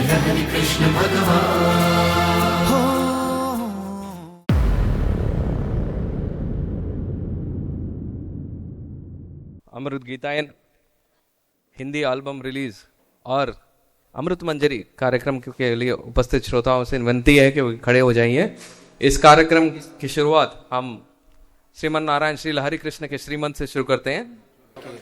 लहरी कृष्ण भगवान। हो अमृत गीतायन Hindi album release और अमृत मंजरी कार्यक्रम के लिए उपस्थित श्रोताओं से विनती है कि वो खड़े हो जाइए। इस कार्यक्रम की शुरुआत हम श्रीमन नारायण श्री लहरी कृष्ण के श्रीमंत से शुरू करते हैं।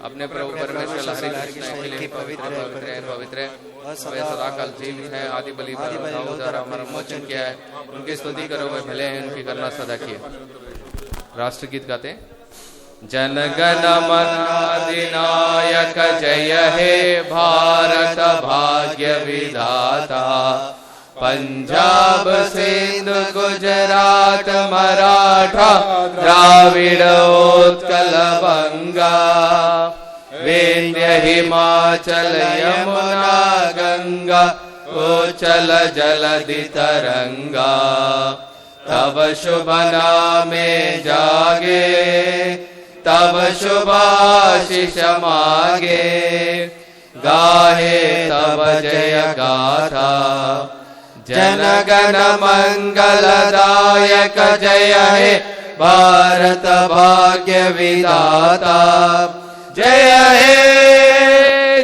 अपने प्रभु परमेश्वर लहरी कृष्ण के लिए पवित्र सदाकाल जीवित है, आदि बलि द्वारा हमारा मोचन किया है, उनकी स्तुति करो वे भले हैं, उनकी करना सदा की है। राष्ट्रगीत गाते हैं। जन गण मन अधिनायक जय हे भारत भाग्य विधाता, पंजाब सिंधु गुजरात मराठा द्राविड़ उत्कल बंगा, विंध्य हिमाचल यमुना गंगा उच्चल जलधि तरंगा, तब शुभ नामे जागे तब शुभाशीष मागे, गाहे तब जय गाथा जन गण मंगलदायक जय हे भारत भाग्य विधाता, जय हे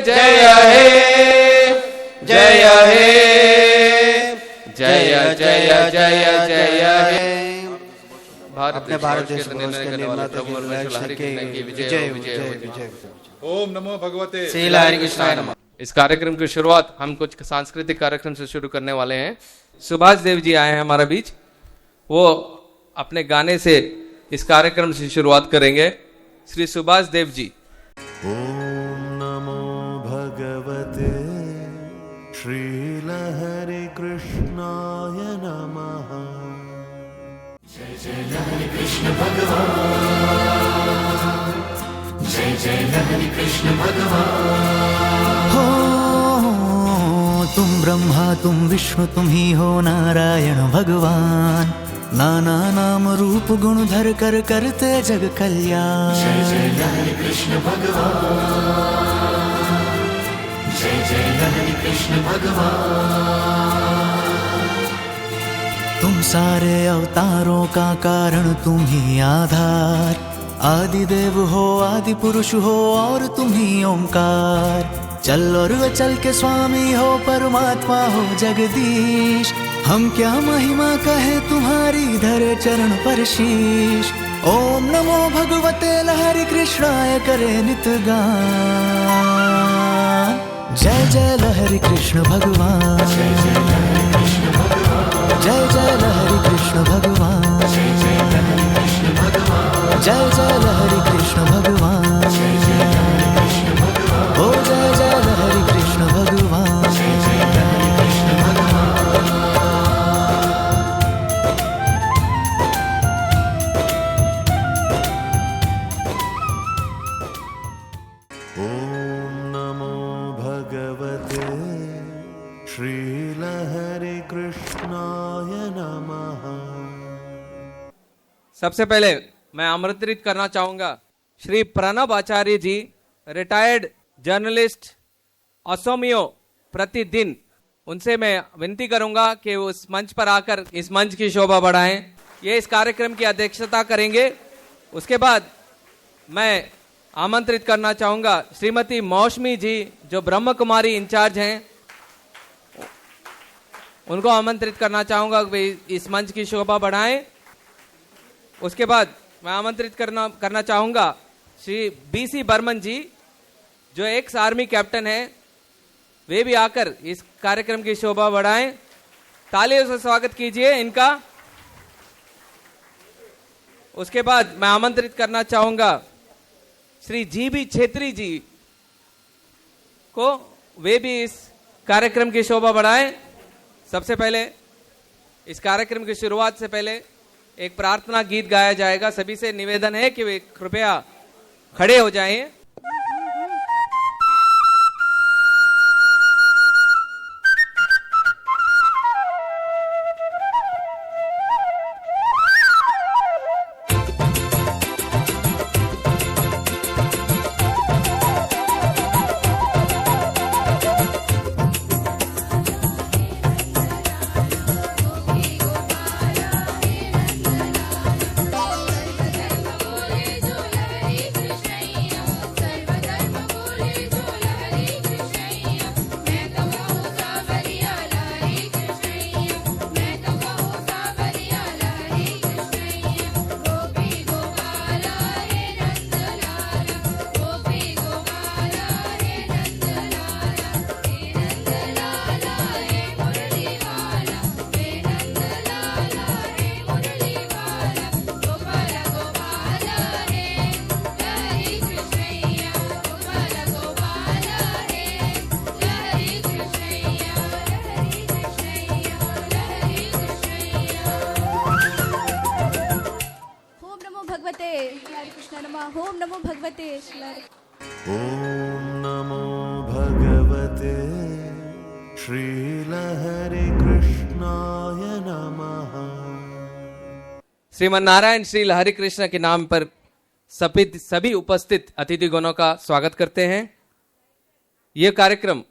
जय हे जय हे जय जय जय जय हे। अपने भारत देश के निर्माता की विजय विजय। ओम नमो भगवते श्री लहरी कृष्णाय नमः। इस कार्यक्रम की शुरुआत हम कुछ सांस्कृतिक कार्यक्रम से शुरू करने वाले हैं। सुभाष देव जी आए हैं हमारा बीच, वो अपने गाने से इस कार्यक्रम से शुरुआत करेंगे। श्री सुभाष देव जी। ओम नमो भगवते श्री लहरी कृष्णाय नमः। जय जय लहरी कृष्ण भगवान, जय जय लहरी कृष्ण भगवान। हो तुम ब्रह्मा तुम विष्णु तुम ही हो नारायण भगवान, नाना नाम रूप गुण धर कर करते जग कल्याण। जय जय लहरी कृष्ण भगवान, जय जय लहरी कृष्ण भगवान। तुम सारे अवतारों का कारण तुम ही आधार, आदि देव हो आदि पुरुष हो और तुम ही ओंकार, चल और अचल के स्वामी हो परमात्मा हो जगदीश, हम क्या महिमा कहे तुम्हारी धरे चरण पर शीश। ओम नमो भगवते लहरी कृष्णाय करे नित गान, जय जय लहरी कृष्ण भगवान, जय जय लहरी कृष्ण भगवान, जय जय लहरी कृष्ण भगवान, जय जय लहरी कृष्ण भगवान, जय जय लहरी कृष्ण भगवान, जय जय लहरी कृष्ण भगवान, ओ जय जय लहरी कृष्ण भगवान, जय जय लहरी कृष्ण भगवान। ओम नमो भगवते श्री लहरी कृष्णाय नमः। सबसे पहले मैं आमंत्रित करना चाहूंगा श्री प्रणब आचार्य जी, रिटायर्ड जर्नलिस्ट, असमियो प्रतिदिन। उनसे मैं विनती करूंगा कि वो उस मंच पर आकर इस मंच की शोभा बढ़ाएं। ये इस कार्यक्रम की अध्यक्षता करेंगे। उसके बाद मैं आमंत्रित करना चाहूंगा श्रीमती मौसमी जी, जो ब्रह्म कुमारी इंचार्ज हैं, उनको आमंत्रित करना चाहूंगा कि इस मंच की शोभा बढ़ाएं। उसके बाद मैं आमंत्रित करना चाहूंगा श्री बीसी बर्मन जी, जो एक्स आर्मी कैप्टन है, वे भी आकर इस कार्यक्रम की शोभा बढ़ाएं। तालियों से स्वागत कीजिए इनका। उसके बाद मैं आमंत्रित करना चाहूंगा श्री जीबी छेत्री जी को, वे भी इस कार्यक्रम की शोभा बढ़ाएं। सबसे पहले इस कार्यक्रम की शुरुआत से पहले एक प्रार्थना गीत गाया जाएगा। सभी से निवेदन है कि वे कृपया खड़े हो जाएं। नमः। ओम नमो भगवते श्री ॐ नमो भगवते श्रीलहरि कृष्णाय नमः। श्रीमन नारायण श्री लहरि कृष्ण के नाम पर सभी उपस्थित अतिथिगणों का स्वागत करते हैं। यह कार्यक्रम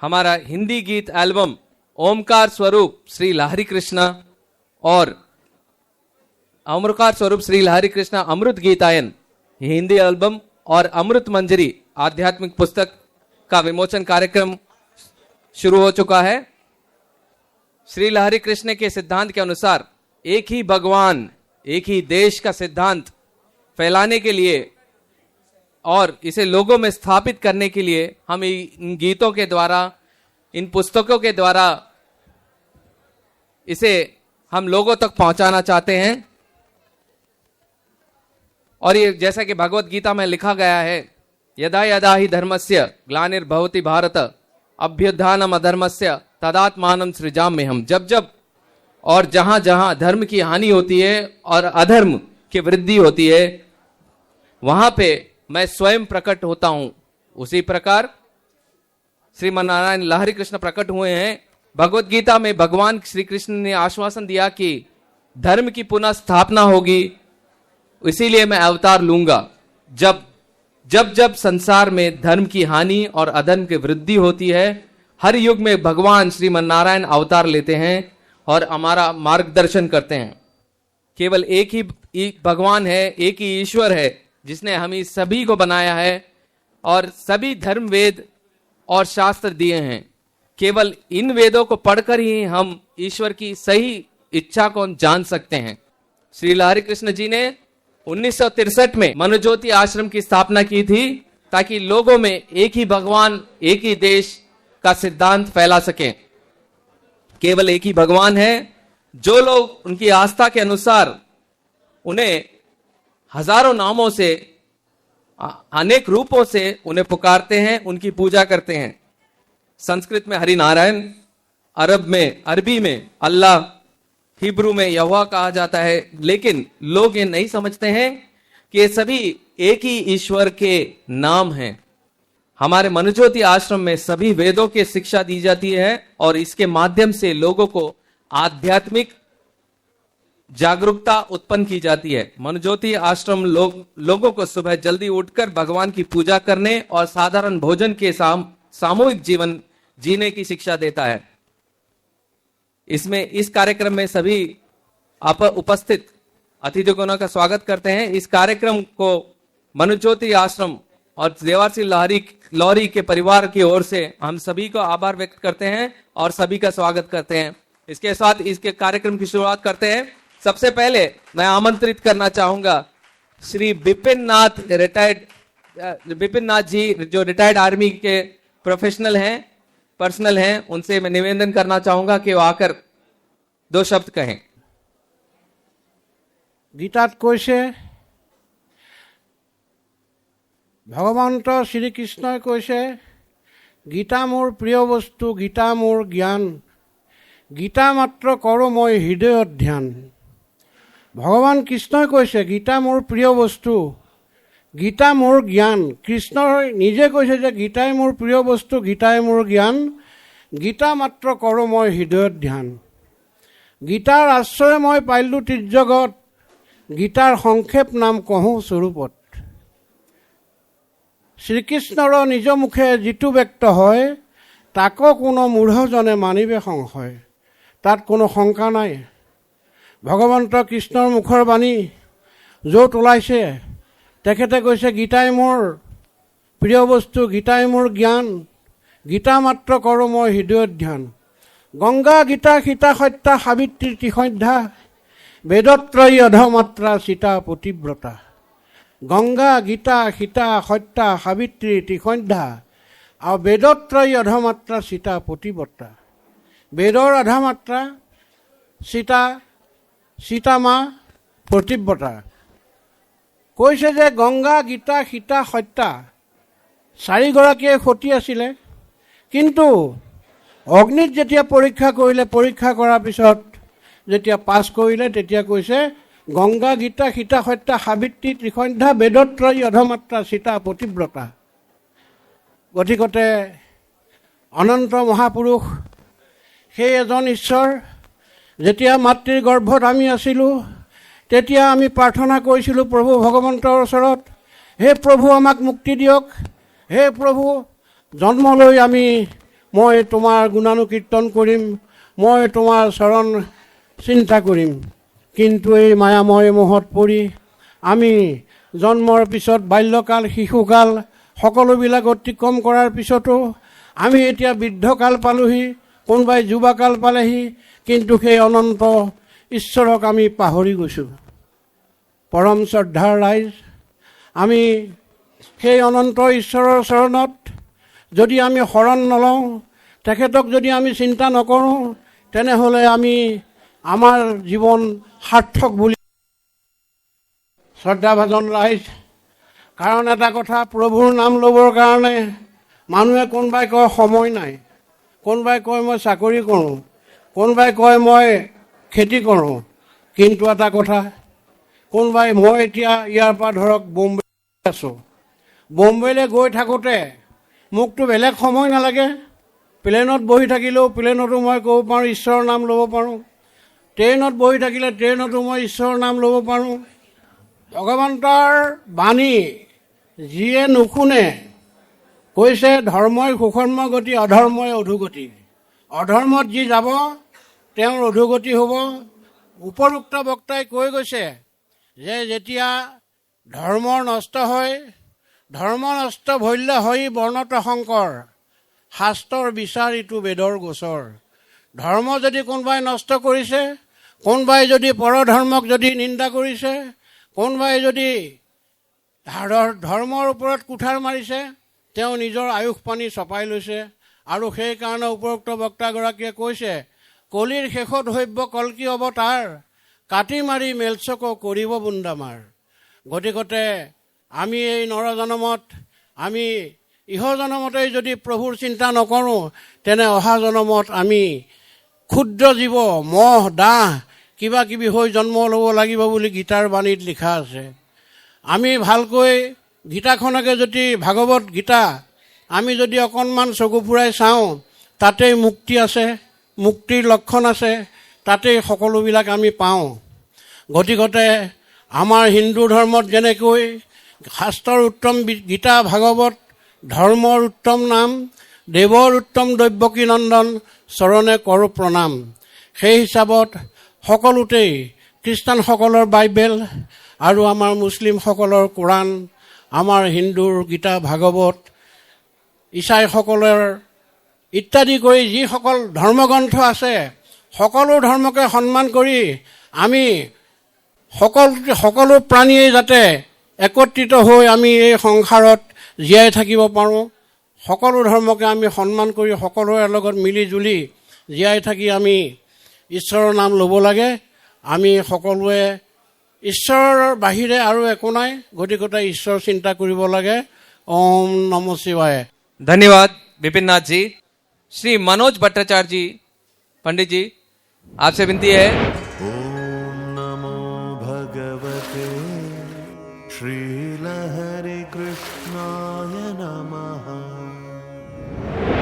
हमारा हिंदी गीत एल्बम ओमकार स्वरूप श्री लहरि कृष्ण और ओमकार स्वरूप श्री लहरि कृष्ण अमृत गीतायन हिंदी एल्बम और अमृत मंजरी आध्यात्मिक पुस्तक का विमोचन कार्यक्रम शुरू हो चुका है। श्री लहरि कृष्ण के सिद्धांत के अनुसार एक ही भगवान एक ही देश का सिद्धांत फैलाने के लिए और इसे लोगों में स्थापित करने के लिए हम इन गीतों के द्वारा, इन पुस्तकों के द्वारा इसे हम लोगों तक पहुंचाना चाहते हैं। और ये जैसा कि भगवत गीता में लिखा गया है, यदा यदा ही धर्मस्य ग्लानिर्भवति भारत अभ्युत्थानम अधर्मस्य तदात्मानं सृजाम्यहम्। जब जब और जहां जहां धर्म की हानि होती है और अधर्म की वृद्धि होती है, वहां पे मैं स्वयं प्रकट होता हूं। उसी प्रकार श्रीमन नारायण लहरि कृष्ण प्रकट हुए हैं। भगवत गीता में भगवान श्री कृष्ण ने आश्वासन दिया कि धर्म की पुनः स्थापना होगी, इसीलिए मैं अवतार लूंगा। जब जब जब संसार में धर्म की हानि और अधर्म की वृद्धि होती है, हर युग में भगवान श्रीमन नारायण अवतार लेते हैं और हमारा मार्गदर्शन करते हैं। केवल एक ही भगवान है, एक ही ईश्वर है जिसने हमें सभी को बनाया है और सभी धर्म वेद और शास्त्र दिए हैं। केवल इन वेदों को पढ़कर ही हम ईश्वर की सही इच्छा को जान सकते हैं। श्री लहरि कृष्ण जी ने 1963 में मनोज्योति आश्रम की स्थापना की थी ताकि लोगों में एक ही भगवान एक ही देश का सिद्धांत फैला सके। केवल एक ही भगवान है। जो लोग उनकी आस्था के अनुसार उन्हें हजारों नामों से, अनेक रूपों से उन्हें पुकारते हैं, उनकी पूजा करते हैं। संस्कृत में हरि नारायण, अरबी में अल्लाह, हिब्रू में यहोवा कहा जाता है। लेकिन लोग ये नहीं समझते हैं कि ये सभी एक ही ईश्वर के नाम हैं। हमारे मनोज्योति आश्रम में सभी वेदों की शिक्षा दी जाती है और इसके माध्यम से लोगों को आध्यात्मिक जागरूकता उत्पन्न की जाती है। मनोज्योति आश्रम लोगों को सुबह जल्दी उठकर भगवान की पूजा करने और साधारण भोजन के सामूहिक जीवन जीने की शिक्षा देता है। इस कार्यक्रम में सभी आप उपस्थित अतिथिगणों का स्वागत करते हैं। इस कार्यक्रम को मनोज्योति आश्रम और देवासी लहरी के परिवार की ओर से हम सभी को आभार व्यक्त करते हैं और सभी का स्वागत करते हैं। इसके साथ इसके कार्यक्रम की शुरुआत करते हैं। सबसे पहले मैं आमंत्रित करना चाहूंगा श्री बिपिन नाथ जी, जो रिटायर्ड आर्मी के प्रोफेशनल हैं, पर्सनल हैं। उनसे मैं निवेदन करना चाहूंगा कि वो आकर 2 शब्द कहें। गीतात কৈছে, ভগৱন্ত শ্ৰীকৃষ্ণই কৈছে, গীতা মোৰ প্ৰিয় বস্তু, গীতা মোৰ জ্ঞান, গীতা মাত্ৰ কৰোঁ মই হৃদয়ত ধ্যান। ভগৱান কৃষ্ণই কৈছে গীতা মোৰ প্ৰিয় বস্তু, গীতা মোৰ জ্ঞান। কৃষ্ণই নিজে কৈছে যে গীতাই মোৰ প্ৰিয় বস্তু, গীতাই মোৰ জ্ঞান, গীতা মাত্ৰ কৰোঁ মই হৃদয়ত ধ্যান। গীতাৰ আশ্ৰয় মই পাইলোঁ ত্ৰিজগত, গীতাৰ সংক্ষেপ নাম কহোঁ স্বৰূপত। শ্ৰীকৃষ্ণৰ নিজ মুখে যিটো ব্যক্ত হয়, তাকো কোনো মূঢ়জনে মানিবে সংশয়। তাত কোনো শংকা নাই। ভগৱন্ত কৃষ্ণৰ মুখৰ বাণী য'ত ওলাইছে, তেখেতে কৈছে গীতাই মোৰ প্ৰিয় বস্তু, গীতাই মোৰ জ্ঞান, গীতা মাত্ৰ কৰোঁ মই হৃদয়ত ধ্যান। গংগা গীতা সীতা সত্যা সাবিত্ৰী ত্ৰিসন্ধ্যা, বেদত্ৰয়ী অধমাত্ৰা সীতা পতিব্ৰতা। গংগা গীতা সীতা সত্যা সাবিত্ৰী ত্ৰিসন্ধ্যা আৰু বেদত্ৰয়ী অধমাত্ৰা সীতা পতিব্ৰতা। বেদৰ অধমাত্ৰা সীতা মা পতিব্ৰতা। কৈছে যে গংগা গীতা সীতা সত্যা 4গৰাকীয়ে সতী আছিলে, কিন্তু অগ্নিত যেতিয়া পৰীক্ষা কৰিলে, পৰীক্ষা কৰাৰ পিছত যেতিয়া পাছ কৰিলে, তেতিয়া কৈছে গংগা গীতা সীতা সত্যা সাবিত্ৰী ত্ৰিসন্ধ্যা বেদত্ৰয়ী অধমাত্ৰা সীতা পতিব্ৰতা। গতিকতে অনন্ত মহাপুৰুষ সেই এজন ঈশ্বৰ। যেতিয়া মাতৃৰ গৰ্ভত আমি আছিলোঁ তেতিয়া আমি প্ৰাৰ্থনা কৰিছিলোঁ প্ৰভু ভগৱন্তৰ ওচৰত, হে প্ৰভু আমাক মুক্তি দিয়ক, হে প্ৰভু জন্ম লৈ মই তোমাৰ গুণানুকীৰ্তন কৰিম, মই তোমাৰ চৰণ চিন্তা কৰিম। কিন্তু এই মায়াময় মোহত পৰি আমি জন্মৰ পিছত বাল্যকাল শিশুকাল সকলোবিলাক অতিক্ৰম কৰাৰ পিছতো আমি এতিয়া বৃদ্ধকাল পালোহি, কোনোবাই যুৱাকাল পালেহি, কিন্তু সেই অনন্ত ঈশ্বৰক আমি পাহৰি গৈছোঁ। পৰম শ্ৰদ্ধাৰ ৰাইজ, আমি সেই অনন্ত ঈশ্বৰৰ চৰণত যদি আমি শৰণ নলওঁ, তেখেতক যদি আমি চিন্তা নকৰোঁ, তেনেহ'লে আমাৰ জীৱন সাৰ্থক বুলি। শ্ৰদ্ধাভাজন ৰাইজ, কাৰণ এটা কথা, প্ৰভুৰ নাম ল'বৰ কাৰণে মানুহে কোনোবাই কয় সময় নাই, কোনোবাই কয় মই চাকৰি কৰোঁ, কোনোবাই কয় মই খেতি কৰোঁ। কিন্তু এটা কথা, কোনোবাই মই এতিয়া ইয়াৰ পৰা ধৰক বম্বে আছোঁ, বম্বেলৈ গৈ থাকোঁতে মোকতো বেলেগ সময় নালাগে, প্লেনত বহি থাকিলেও প্লেনতো মই ক'ব পাৰোঁ, ঈশ্বৰৰ নাম ল'ব পাৰোঁ। ট্ৰেইনত বহি থাকিলে ট্ৰেইনতো মই ঈশ্বৰৰ নাম ল'ব পাৰোঁ। ভগৱন্তৰ বাণী যিয়ে নুশুনে, কৈছে ধৰ্মই সুষম গতি, অধৰ্মই অধোগতি। অধৰ্মত যি যাব তেওঁৰ অধোগতি হ'ব। উপৰোক্ত বক্তাই কৈ গৈছে যে যেতিয়া ধৰ্ম নষ্ট হয়, ধৰ্ম নষ্ট ভল্য হৈ বৰ্ণত শংকৰ, শাস্ত্ৰৰ বিচাৰ ইটো বেদৰ গোচৰ। ধৰ্ম যদি কোনোবাই নষ্ট কৰিছে, কোনোবাই যদি পৰধৰ্মক যদি নিন্দা কৰিছে, কোনোবাই যদি ধৰ্মৰ ওপৰত কুঠাৰ মাৰিছে, তেওঁ নিজৰ আয়ুস পানী চপাই লৈছে। আৰু সেইকাৰণে উপৰোক্ত বক্তাগৰাকীয়ে কৈছে, কলিৰ শেষত হৈব কল্কি অৱতাৰ, কাটি মাৰি মেলচক কৰিব বুন্দামাৰ। গতিকতে আমি এই নৰজনমত, আমি ইহজনমতেই যদি প্ৰভুৰ চিন্তা নকৰোঁ, তেনে অহা জনমত আমি ক্ষুদ্ৰ জীৱ, মহ দাহ কিবা কিবি হৈ জন্ম ল'ব লাগিব বুলি গীতাৰ বাণীত লিখা আছে। আমি ভালকৈ গীতাখনকে যদি, ভাগৱত গীতা আমি যদি অকণমান চকু ফুৰাই চাওঁ, তাতেই মুক্তি আছে, মুক্তিৰ লক্ষণ আছে, তাতেই সকলোবিলাক আমি পাওঁ। গতিকতে আমাৰ হিন্দু ধৰ্মত যেনেকৈ শাস্ত্ৰৰ উত্তম গীতা ভাগৱত, ধৰ্মৰ উত্তম নাম, দেৱৰ উত্তম দৈৱকী নন্দন, চৰণে কৰোঁ প্ৰণাম। সেই হিচাপত সকলোতেই খ্ৰীষ্টানসকলৰ বাইবেল আৰু আমাৰ মুছলিমসকলৰ কোৰাণ, আমাৰ হিন্দুৰ গীতা ভাগৱত, ইছাইসকলৰ ইত্যাদি কৰি যিসকল ধৰ্মগ্ৰন্থ আছে, সকলো ধৰ্মকে সন্মান কৰি আমি সকলো প্ৰাণীয়ে যাতে একত্ৰিত হৈ আমি এই সংসাৰত জীয়াই থাকিব পাৰোঁ, সকলো ধৰ্মকে আমি সন্মান কৰি সকলোৰে লগত মিলি জুলি জীয়াই থাকি আমি ঈশ্বৰৰ নাম ল'ব লাগে। আমি সকলোৱে ঈশ্বৰৰ বাহিৰে আৰু একো নাই, গতিকে ঈশ্বৰ চিন্তা কৰিব লাগে। ওম নম শিৱায়। धन्यवाद विपिन नाथ जी। श्री मनोज भट्टाचार्य जी, पंडित जी, आपसे विनती है। ॐ नमो भगवते श्रीलहरि कृष्णाय नमः।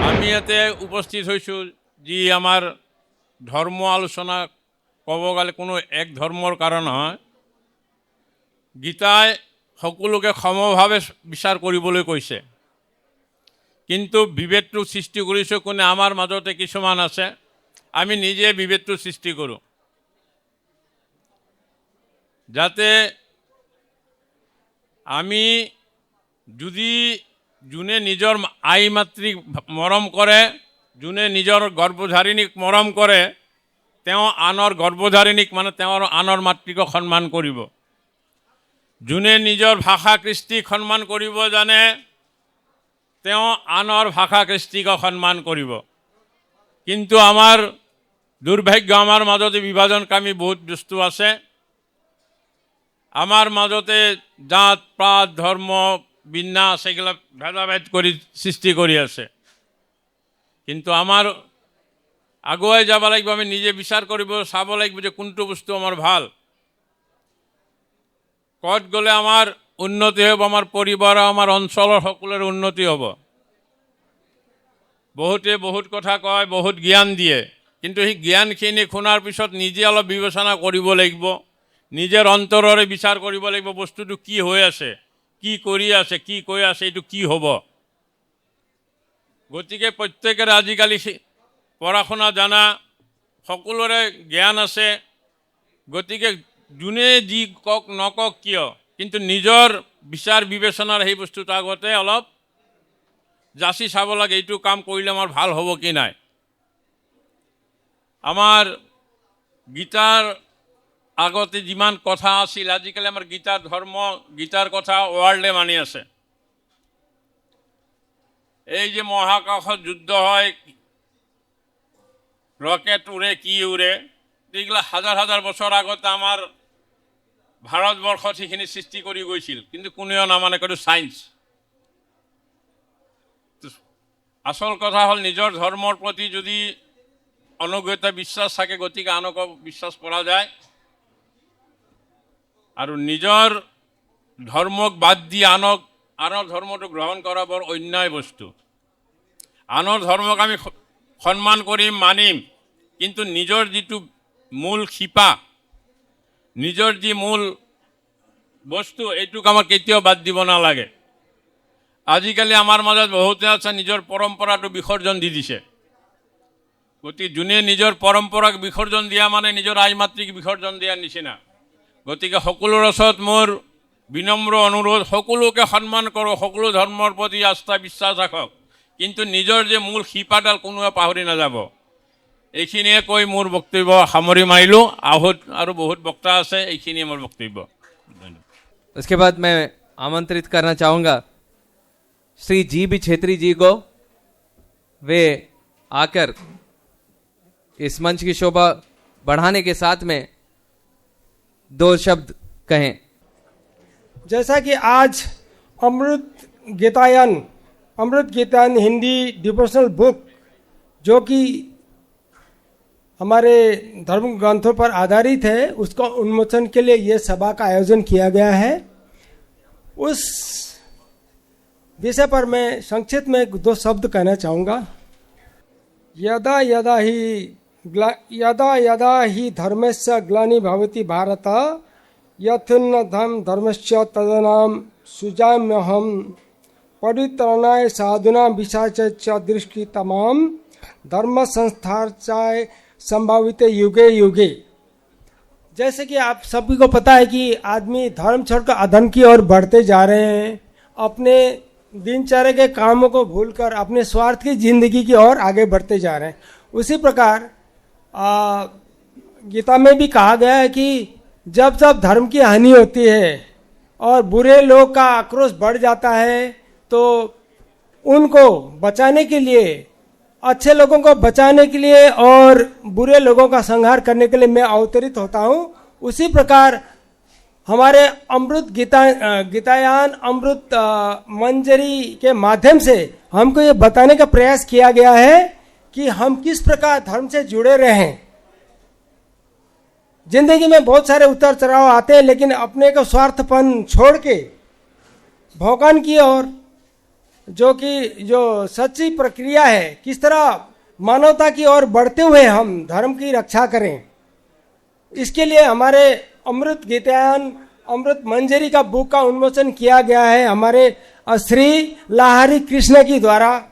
আমি ইয়াতে উপস্থিত হৈছোঁ যি আমাৰ ধৰ্ম আলোচনা ক'ব গ'লে কোনো এক ধৰ্মৰ কাৰণ নহয়। গীতাই সকলোকে সমভাৱে বিচাৰ কৰিবলৈ কৈছে, কিন্তু বিভেদটো সৃষ্টি কৰিছে কোনে? আমাৰ মাজতে কিছুমান আছে, আমি নিজে বিভেদটো সৃষ্টি কৰোঁ, যাতে আমি যদি যোনে নিজৰ আই মাতৃক মৰম কৰে, যোনে নিজৰ গৰ্ভধাৰিণীক মৰম কৰে, তেওঁ আনৰ গৰ্ভধাৰিণীক মানে তেওঁৰ আনৰ মাতৃক সন্মান কৰিব। যোনে নিজৰ ভাষা কৃষ্টিক সন্মান কৰিব জানে, তেওঁ আনৰ ভাষা কৃষ্টিক সন্মান কৰিব। কিন্তু আমাৰ দুৰ্ভাগ্য, আমাৰ মাজতে বিভাজনকামী বহুত বস্তু আছে। আমাৰ মাজতে জাত পাত ধৰ্ম বিন্যাস এগুলা ভেদাভেদ কৰি সৃষ্টি কৰি আছে। কিন্তু আমাৰ আগুৱাই যাব লাগিব, আমি নিজে বিচাৰ কৰিব চাব লাগিব যে কোনটো বস্তু আমাৰ ভাল। ক'ত গ'লে আমাৰ উন্নতি হ'ব, আমাৰ পৰিবাৰ, আমাৰ অঞ্চলৰ সকলোৰে উন্নতি হ'ব। বহুতে বহুত কথা কয়, বহুত জ্ঞান দিয়ে, কিন্তু সেই জ্ঞানখিনি শুনাৰ পিছত নিজে অলপ বিবেচনা কৰিব লাগিব, নিজৰ অন্তৰৰে বিচাৰ কৰিব লাগিব বস্তুটো কি হৈ আছে, কি কৰি আছে, কি কৈ আছে, এইটো কি হ'ব। গতিকে প্ৰত্যেকৰে আজিকালি পঢ়া শুনা জানা, সকলোৰে জ্ঞান আছে। গতিকে যোনে যি কওক নকওক কিয়, কিন্তু নিজৰ বিচাৰ বিবেচনাৰ সেই বস্তুটো আগতে অলপ যাচি চাব লাগে, এইটো কাম কৰিলে আমাৰ ভাল হ'ব কি নাই। আমাৰ গীতাৰ আগতে যিমান কথা আছিল, আজিকালি আমাৰ গীতাৰ ধৰ্ম, গীতাৰ কথা ৱৰ্ল্ডে মানি আছে। এই যে মহাকাশত যুদ্ধ হয়, ৰকেট উৰে, কি উৰে, এইগুলা হাজাৰ হাজাৰ বছৰ আগতে আমাৰ ভাৰতবৰ্ষত সেইখিনি সৃষ্টি কৰি গৈছিল, কিন্তু কোনেও নামানে, কয় চায়েন্স। আসল কথা হ'ল নিজৰ ধৰ্মৰ প্ৰতি যদি অনুগতা বিশ্বাস থাকে, গতিকে আনকো বিশ্বাস কৰা যায়। আৰু নিজৰ ধৰ্মক বাদ দি আনৰ ধৰ্মটো গ্ৰহণ কৰা বৰ অন্যায় বস্তু। আনৰ ধৰ্মক আমি সন্মান কৰিম, মানিম, কিন্তু নিজৰ যিটো মূল শিপা, নিজৰ যি মূল বস্তু, এইটোক আমাৰ কেতিয়াও বাদ দিব নালাগে। আজিকালি আমাৰ মাজত বহুতে আছে নিজৰ পৰম্পৰাটো বিসৰ্জন দি দিছে। গতিকে যোনে নিজৰ পৰম্পৰাক বিসৰ্জন দিয়া মানে নিজৰ আই মাতৃক বিসৰ্জন দিয়াৰ নিচিনা। গতিকে সকলোৰ ওচৰত মোৰ বিনম্ৰ অনুৰোধ, সকলোকে সন্মান কৰক, সকলো ধৰ্মৰ প্ৰতি আস্থা বিশ্বাস ৰাখক, কিন্তু নিজৰ যে মূল শিপাডাল কোনোৱে পাহৰি নাযাব। এইখিনিয়ে কৈ মোৰ বক্তব্য সামৰি মাৰিলোঁ। আৰু বহুত বক্তা আছে, এইখিনিয়ে মোৰ বক্তব্য। उसके बाद मैं आमंत्रित करना चाहूँगा श्री जी बी छेत्री जी को, वे आकर इस मंच की शोभा बढ़ाने के साथ में 2 शब्द कहें। जैसा कि आज अमृत गीतायन हिंदी डिवोशनल बुक, जो कि हमारे धर्म ग्रंथों पर आधारित है, उसका उन्मोचन के लिए ये सभा का आयोजन किया गया है। उस विषय पर मैं संक्षिप्त में 2 शब्द कहना चाहूँगा। यदा यदा ही धर्मस्य ग्लानि भवति भारत, यथुन्न धर्मस्य तदनाम सुजाम्यहम परित्राणाय साधुना विशाच दृष्टि तमाम धर्म संस्थाचाय संभावित युगे युगे। जैसे कि आप सभी को पता है कि आदमी धर्म छोड़कर अधर्म की ओर बढ़ते जा रहे हैं, अपने दिनचर्या के कामों को भूलकर अपने स्वार्थ की जिंदगी की ओर आगे बढ़ते जा रहे हैं। उसी प्रकार गीता में भी कहा गया है कि जब जब धर्म की हानि होती है और बुरे लोग का आक्रोश बढ़ जाता है, तो उनको बचाने के लिए, अच्छे लोगों को बचाने के लिए और बुरे लोगों का संहार करने के लिए मैं अवतरित होता हूँ। उसी प्रकार हमारे अमृत गीतायान अमृत मंजरी के माध्यम से हमको ये बताने का प्रयास किया गया है कि हम किस प्रकार धर्म से जुड़े रहें। जिंदगी में बहुत सारे उतार चढ़ाव आते हैं, लेकिन अपने को स्वार्थपन छोड़ के भगवान की ओर, जो सच्ची प्रक्रिया है, किस तरह मानवता की ओर बढ़ते हुए हम धर्म की रक्षा करें, इसके लिए हमारे अमृत गीतायन अमृत मंजरी का बुक का उन्मोचन किया गया है हमारे श्री लाहारी कृष्ण की द्वारा।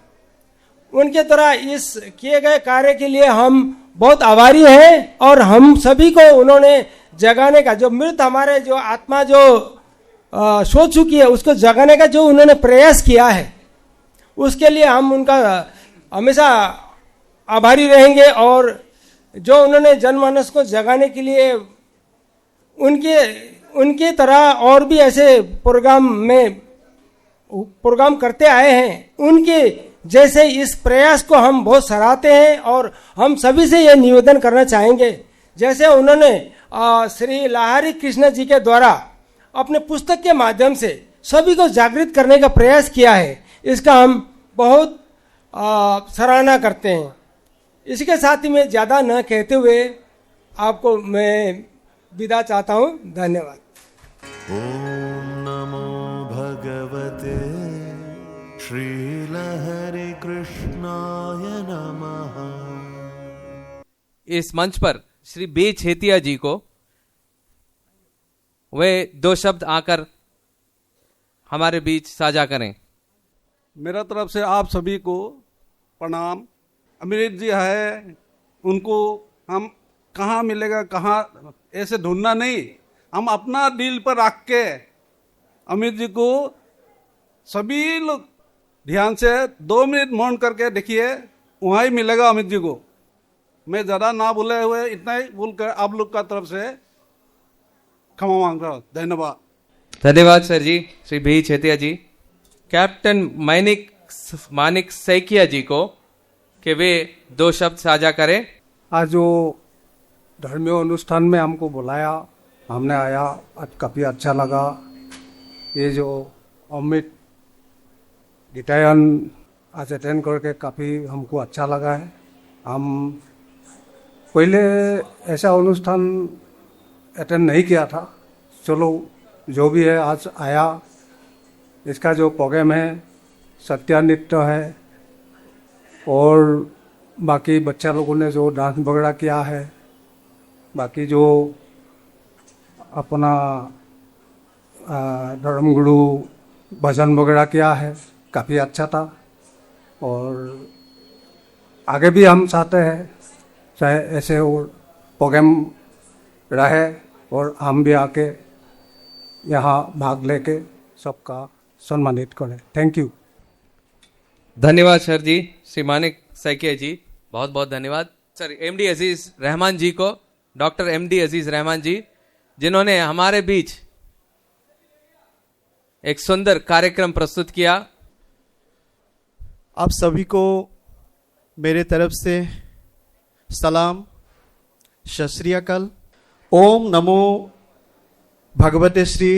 उनके द्वारा इस किए गए कार्य के लिए हम बहुत आभारी हैं, और हम सभी को उन्होंने जगाने का, जो मृत हमारे जो आत्मा जो सो चुकी है, उसको जगाने का जो उन्होंने प्रयास किया है, उसके लिए हम उनका हमेशा आभारी रहेंगे। और जो उन्होंने जनमानस को जगाने के लिए उनके तरह और भी ऐसे प्रोग्राम करते आए हैं, उनके जैसे इस प्रयास को हम बहुत सराहते हैं। और हम सभी से यह निवेदन करना चाहेंगे, जैसे उन्होंने श्री लाहारी कृष्ण जी के द्वारा अपने पुस्तक के माध्यम से सभी को जागृत करने का प्रयास किया है, इसका हम बहुत सराहना करते हैं। इसके साथ ही मैं ज़्यादा न कहते हुए आपको मैं विदा चाहता हूँ। धन्यवाद। ॐ नमो भगवते श्रीलहरि कृष्णाय नमः। इस मंच पर श्री बी छेतिया जी को वे 2 शब्द आकर हमारे बीच साझा करें। मेरा तरफ से आप सभी को प्रणाम। अमृत जी है, उनको हम कहाँ मिलेगा कहाँ ऐसे ढूंढना नहीं, हम अपना दिल पर रख के अमृत जी को सभी लोग ध्यान से 2 मिनट मौन करके देखिए, वहाँ ही मिलेगा अमित जी को। मैं ज़्यादा ना बोले हुए इतना ही बोलकर आप लोग का तरफ से क्षमा मांग रहा हूँ। धन्यवाद। धन्यवाद सर जी, श्री बी छेतिया जी। कैप्टन मानिक सैकिया जी को कि वे 2 शब्द साझा करें। आज जो धर्मीय अनुष्ठान में हमको बुलाया, हमने आया, आज काफ़ी अच्छा लगा। ये जो अमृत गिटायन आज अटेंड करके काफ़ी हमको अच्छा लगा है। हम पहले ऐसा अनुष्ठान अटेंड नहीं किया था, चलो जो भी है आज आया। इसका जो प्रोग्राम है सत्या नृत्य है और बाकी बच्चा लोगों ने जो डांस वगैरह किया है, बाकी जो अपना धर्मगुरु भजन वगैरह किया है, काफ़ी अच्छा था। और आगे भी हम चाहते हैं चाहे ऐसे और प्रोग्राम रहे और हम भी आके यहाँ भाग लेके सबका सम्मानित करें। Thank you. धन्यवाद सर जी, श्री मानिक सैकिया जी, बहुत बहुत धन्यवाद। सर एमडी अजीज रहमान जी को, डॉक्टर एमडी अजीज रहमान जी, जिन्होंने हमारे बीच एक सुंदर कार्यक्रम प्रस्तुत किया। आप सभी को मेरे तरफ से सलाम, सत श्री अकाल। ओम नमो भगवते श्री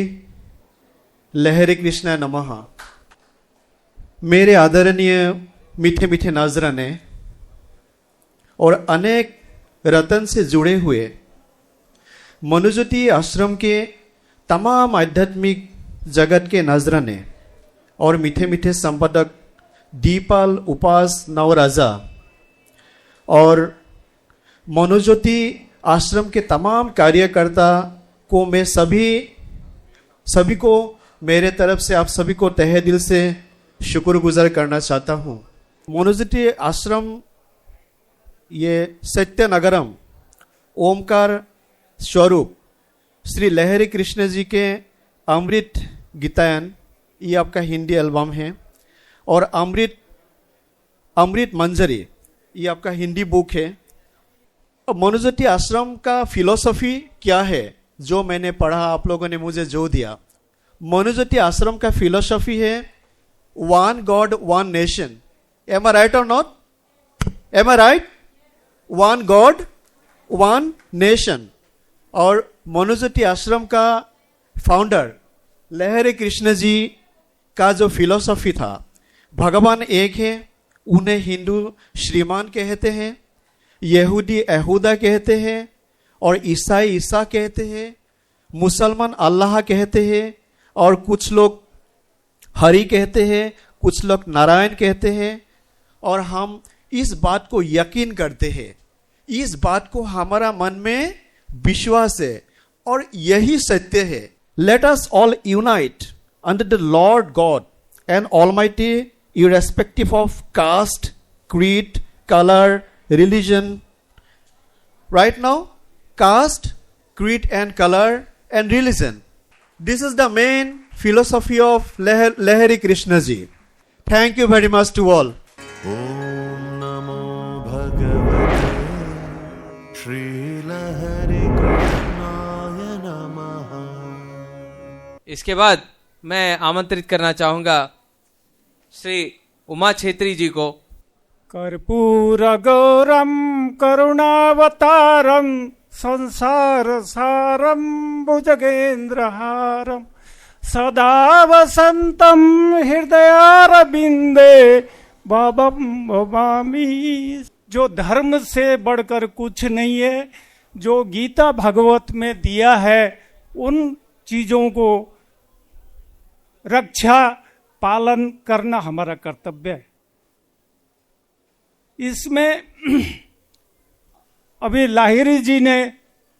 लहरी कृष्णा नमः। मेरे आदरणीय मीठे मीठे नाजराने और अनेक रतन से जुड़े हुए मनुज्योति आश्रम के तमाम आध्यात्मिक जगत के नजराने और मीठे मीठे संपादक दीपाल, उपास, नवराजा और मनुज्योति आश्रम के तमाम कार्यकर्ता को मैं सभी को मेरे तरफ से आप सभी को तहे दिल से शुक्रगुजार करना चाहता हूँ। मनुज्योति आश्रम ये सत्यनगरम ओमकार स्वरूप श्री लहरी कृष्ण जी के अमृत गीतायन, ये आपका हिंदी एल्बम है, और अमृत मंजरी ये आपका हिंदी बुक है। मनुज्योति आश्रम का फिलॉसफी क्या है जो मैंने पढ़ा, आप लोगों ने मुझे जो दिया। मनुज्योति आश्रम का फिलॉसफी है one God one nation. Am I right और not? Am I right? One God one nation. और मनुज्योति आश्रम का फाउंडर लहरी कृष्ण जी का जो फिलॉसफी था, भगवान एक है, उन्हें हिंदू श्रीमान कहते हैं, यहूदी यहूदा कहते हैं, और ईसाई ईसा कहते हैं, मुसलमान अल्लाह कहते हैं, और कुछ लोग हरि कहते हैं, कुछ लोग नारायण कहते हैं। और हम इस बात को यकीन करते हैं, इस बात को हमारा मन में विश्वास है और यही सत्य है। Let us all unite under the Lord God and almighty, irrespective of caste, creed, color, religion. Right now, caste, creed and color and religion. This is the main philosophy of Lahiri Krishna ji. Thank you very much to all. Om Namo Bhagavate Shri Lahari Krishnaya Namaha। इसके बाद मैं आमंत्रित करना चाहूंगा श्री उमा छेत्री जी को। कर्पूर गौरम करुणावतारम संसार सारम भुजगेंद्रहारम सदा वसंतम हृदयारविंदे भवम भवामी। जो धर्म से बढ़कर कुछ नहीं है, जो गीता भागवत में दिया है, उन चीज़ों को रक्षा पालन करना हमारा कर्तव्य है। इसमें अभी लाहिरी जी ने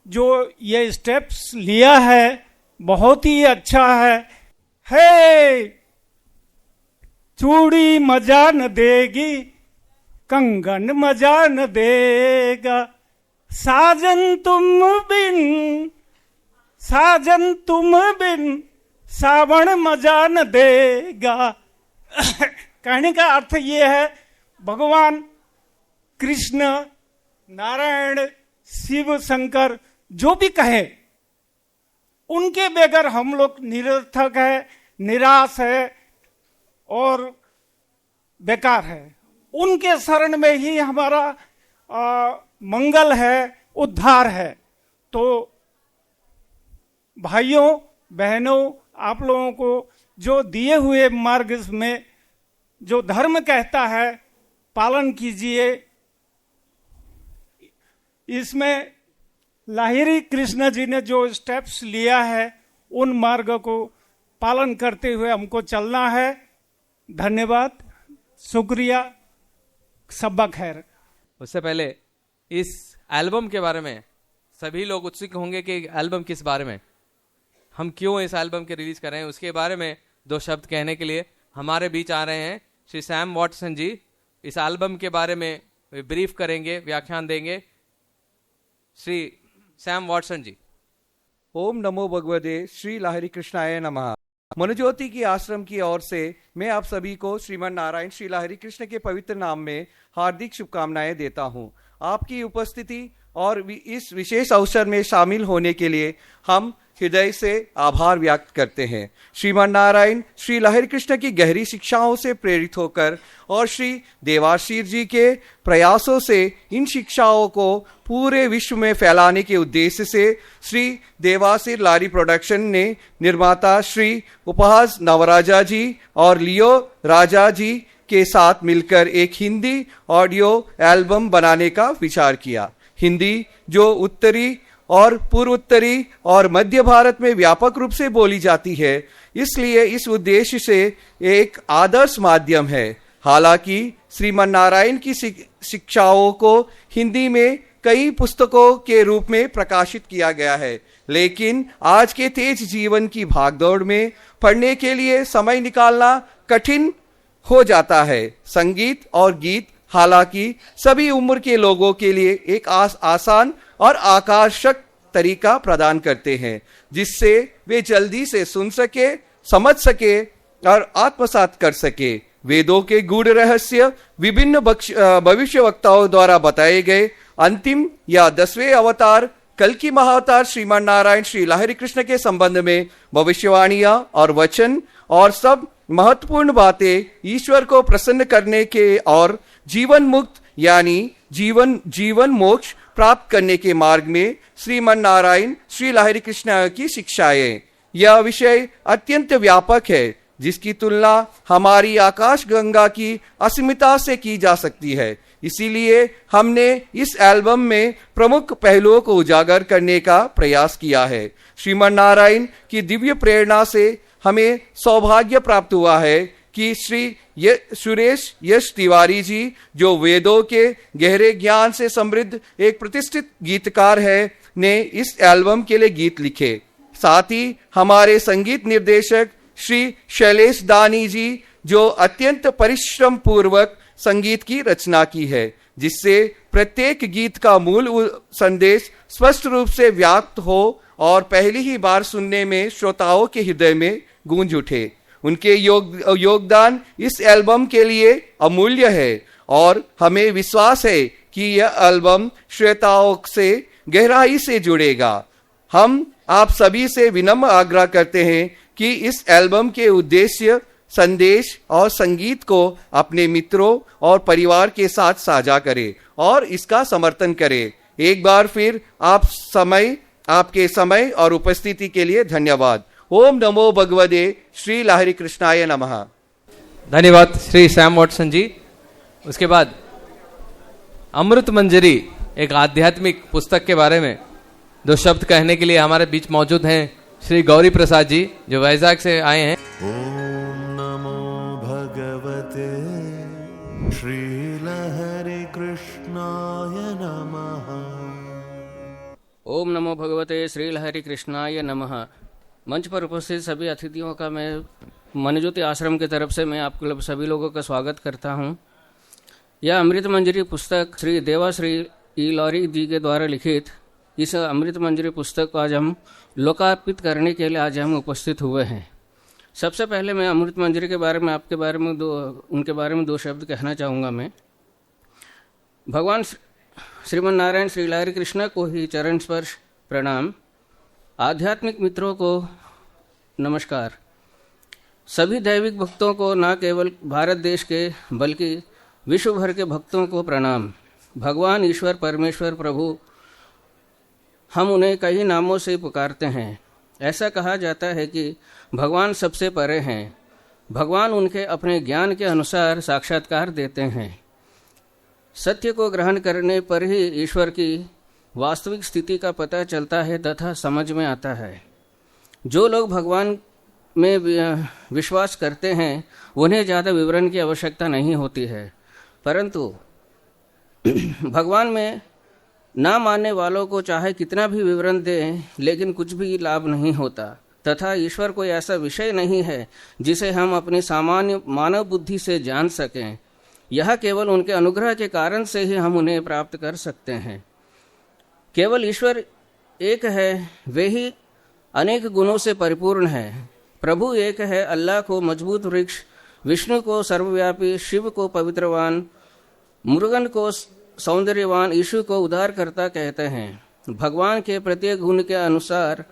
जो ये स्टेप्स लिया है बहुत ही अच्छा है। चूड़ी मजा न देगी, कंगन मजा न देगा, साजन तुम बिन सावन मजा न देगा। कहने का अर्थ ये है, भगवान कृष्ण, नारायण, शिव, शंकर जो भी कहे, उनके बगैर हम लोग निरर्थक है, निराश है और बेकार है। उनके शरण में ही हमारा मंगल है, उद्धार है। तो भाइयों बहनों, आप लोगों को जो दिए हुए मार्ग में जो धर्म कहता है पालन कीजिए। इसमें लाहिरी कृष्ण जी ने जो स्टेप्स लिया है उन मार्ग को पालन करते हुए हमको चलना है। धन्यवाद, शुक्रिया, सबा खैर। उससे पहले इस एल्बम के बारे में सभी लोग उत्सुक होंगे कि एल्बम किस बारे में, हम क्यों इस एल्बम के रिलीज कर रहे हैं, उसके बारे में दो शब्द कहने के लिए हमारे बीच आ रहे हैं श्री सैम वॉटसन जी। इस एल्बम के बारे में ब्रीफ करेंगे, व्याख्यान देंगे श्री सैम वॉटसन जी। ओम नमो भगवते श्री लाहिरी कृष्णाय नमः। मनुज्योति की आश्रम की ओर से मैं आप सभी को श्रीमन नारायण श्री लाहिरी कृष्ण के पवित्र नाम में हार्दिक शुभकामनाएं देता हूं। आपकी उपस्थिति और इस विशेष अवसर में शामिल होने के लिए हम हृदय से आभार व्यक्त करते हैं। श्रीमान नारायण श्री लाहिरी कृष्ण की गहरी शिक्षाओं से प्रेरित होकर और श्री देवाशीर जी के प्रयासों से इन शिक्षाओं को पूरे विश्व में फैलाने के उद्देश्य से श्री देवाशीर लारी प्रोडक्शन ने निर्माता श्री उपहास नवराजा जी और लियो राजा जी के साथ मिलकर एक हिंदी ऑडियो एल्बम बनाने का विचार किया। हिंदी जो उत्तरी और पूर्वोत्तरी और मध्य भारत में व्यापक रूप से बोली जाती है, इसलिए इस उद्देश्य से एक आदर्श माध्यम है। हालांकि श्रीमन नारायण की शिक्षाओं को हिंदी में कई पुस्तकों के रूप में प्रकाशित किया गया है, लेकिन आज के तेज जीवन की भागदौड़ में पढ़ने के लिए समय निकालना कठिन हो जाता है। संगीत और गीत हालांकि सभी उम्र के लोगों के लिए एक आसान और आकर्षक तरीका प्रदान करते हैं, जिससे वे जल्दी से सुन सके, समझ सके और आत्मसात कर सके। वेदों के गूढ़ रहस्य विभिन्न भविष्य वक्ताओं द्वारा बताए गए अंतिम या 10वें अवतार कल्कि महाअवतार श्रीमान नारायण श्री लाहिरी कृष्ण के संबंध में भविष्यवाणियां और वचन और सब महत्वपूर्ण बातें ईश्वर को प्रसन्न करने के और जीवन मुक्त यानी जीवन मोक्ष प्राप्त करने के मार्ग में श्रीमन नारायण श्री लाहिरी कृष्ण की शिक्षाएं। यह विषय अत्यंत व्यापक है, जिसकी तुलना हमारी आकाश गंगा की असीमता से की जा सकती है। इसीलिए हमने इस एल्बम में प्रमुख पहलुओं को उजागर करने का प्रयास किया है। श्रीमन नारायण की दिव्य प्रेरणा से हमें सौभाग्य प्राप्त हुआ है कि श्री सुरेश यश तिवारी जी, जो वेदों के गहरे ज्ञान से समृद्ध एक प्रतिष्ठित गीतकार है, ने इस एल्बम के लिए गीत लिखे। साथ ही हमारे संगीत निर्देशक श्री शैलेश दानी जी, जो अत्यंत परिश्रम पूर्वक संगीत की रचना की है, जिससे प्रत्येक गीत का मूल संदेश स्पष्ट रूप से व्याप्त हो और पहली ही बार सुनने में श्रोताओं के हृदय में गूंज उठे। उनके योगदान इस एल्बम के लिए अमूल्य है और हमें विश्वास है कि यह एल्बम श्रोताओं से गहराई से जुड़ेगा। हम आप सभी से विनम्र आग्रह करते हैं कि इस एल्बम के उद्देश्य, संदेश और संगीत को अपने मित्रों और परिवार के साथ साझा करें और इसका समर्थन करें। एक बार फिर आपके समय और उपस्थिति के लिए धन्यवाद। ओम नमो भगवते श्री लाहिरी कृष्णाय नमः। धन्यवाद श्री सैम वॉटसन जी। उसके बाद अमृत मंजरी, एक आध्यात्मिक पुस्तक के बारे में दो शब्द कहने के लिए हमारे बीच मौजूद हैं श्री गौरी प्रसाद जी जो वैजाग से आए हैं। ओम नमो भगवते श्रीलहरि कृष्णाय नमः। ओम नमो भगवते श्री लहरी कृष्णाय नमः। मंच पर उपस्थित सभी अतिथियों का मैं मनज्योति आश्रम की तरफ से मैं आप सभी लोगों का स्वागत करता हूं। यह अमृत मंजरी पुस्तक श्री देवाश्री ई लॉरी जी के द्वारा लिखित इस अमृत मंजरी पुस्तक को आज हम लोकार्पित करने के लिए आज हम उपस्थित हुए हैं। सबसे पहले मैं अमृत मंजरी के बारे में उनके बारे में दो शब्द कहना चाहूँगा। मैं भगवान श्रीमन नारायण श्री लहरी कृष्ण को ही चरण स्पर्श प्रणाम। आध्यात्मिक मित्रों को नमस्कार। सभी दैविक भक्तों को न केवल भारत देश के बल्कि विश्व भर के भक्तों को प्रणाम। भगवान ईश्वर परमेश्वर प्रभु हम उन्हें कई नामों से पुकारते हैं। ऐसा कहा जाता है कि भगवान सबसे परे हैं। भगवान उनके अपने ज्ञान के अनुसार साक्षात्कार देते हैं। सत्य को ग्रहण करने पर ही ईश्वर की वास्तविक स्थिति का पता चलता है तथा समझ में आता है। जो लोग भगवान में विश्वास करते हैं उन्हें ज़्यादा विवरण की आवश्यकता नहीं होती है, परंतु भगवान में ना मानने वालों को चाहे कितना भी विवरण दें लेकिन कुछ भी लाभ नहीं होता। तथा ईश्वर कोई ऐसा विषय नहीं है जिसे हम अपनी सामान्य मानव बुद्धि से जान सकें। यह केवल उनके अनुग्रह के कारण से ही हम उन्हें प्राप्त कर सकते हैं। केवल ईश्वर एक है, वे ही अनेक गुणों से परिपूर्ण है। प्रभु एक है, अल्लाह को मजबूत वृक्ष, विष्णु को सर्वव्यापी, शिव को पवित्रवान, मुरुगन को सौंदर्यवान, यीशु को उद्धारकर्ता कहते हैं। भगवान के प्रत्येक गुण के अनुसार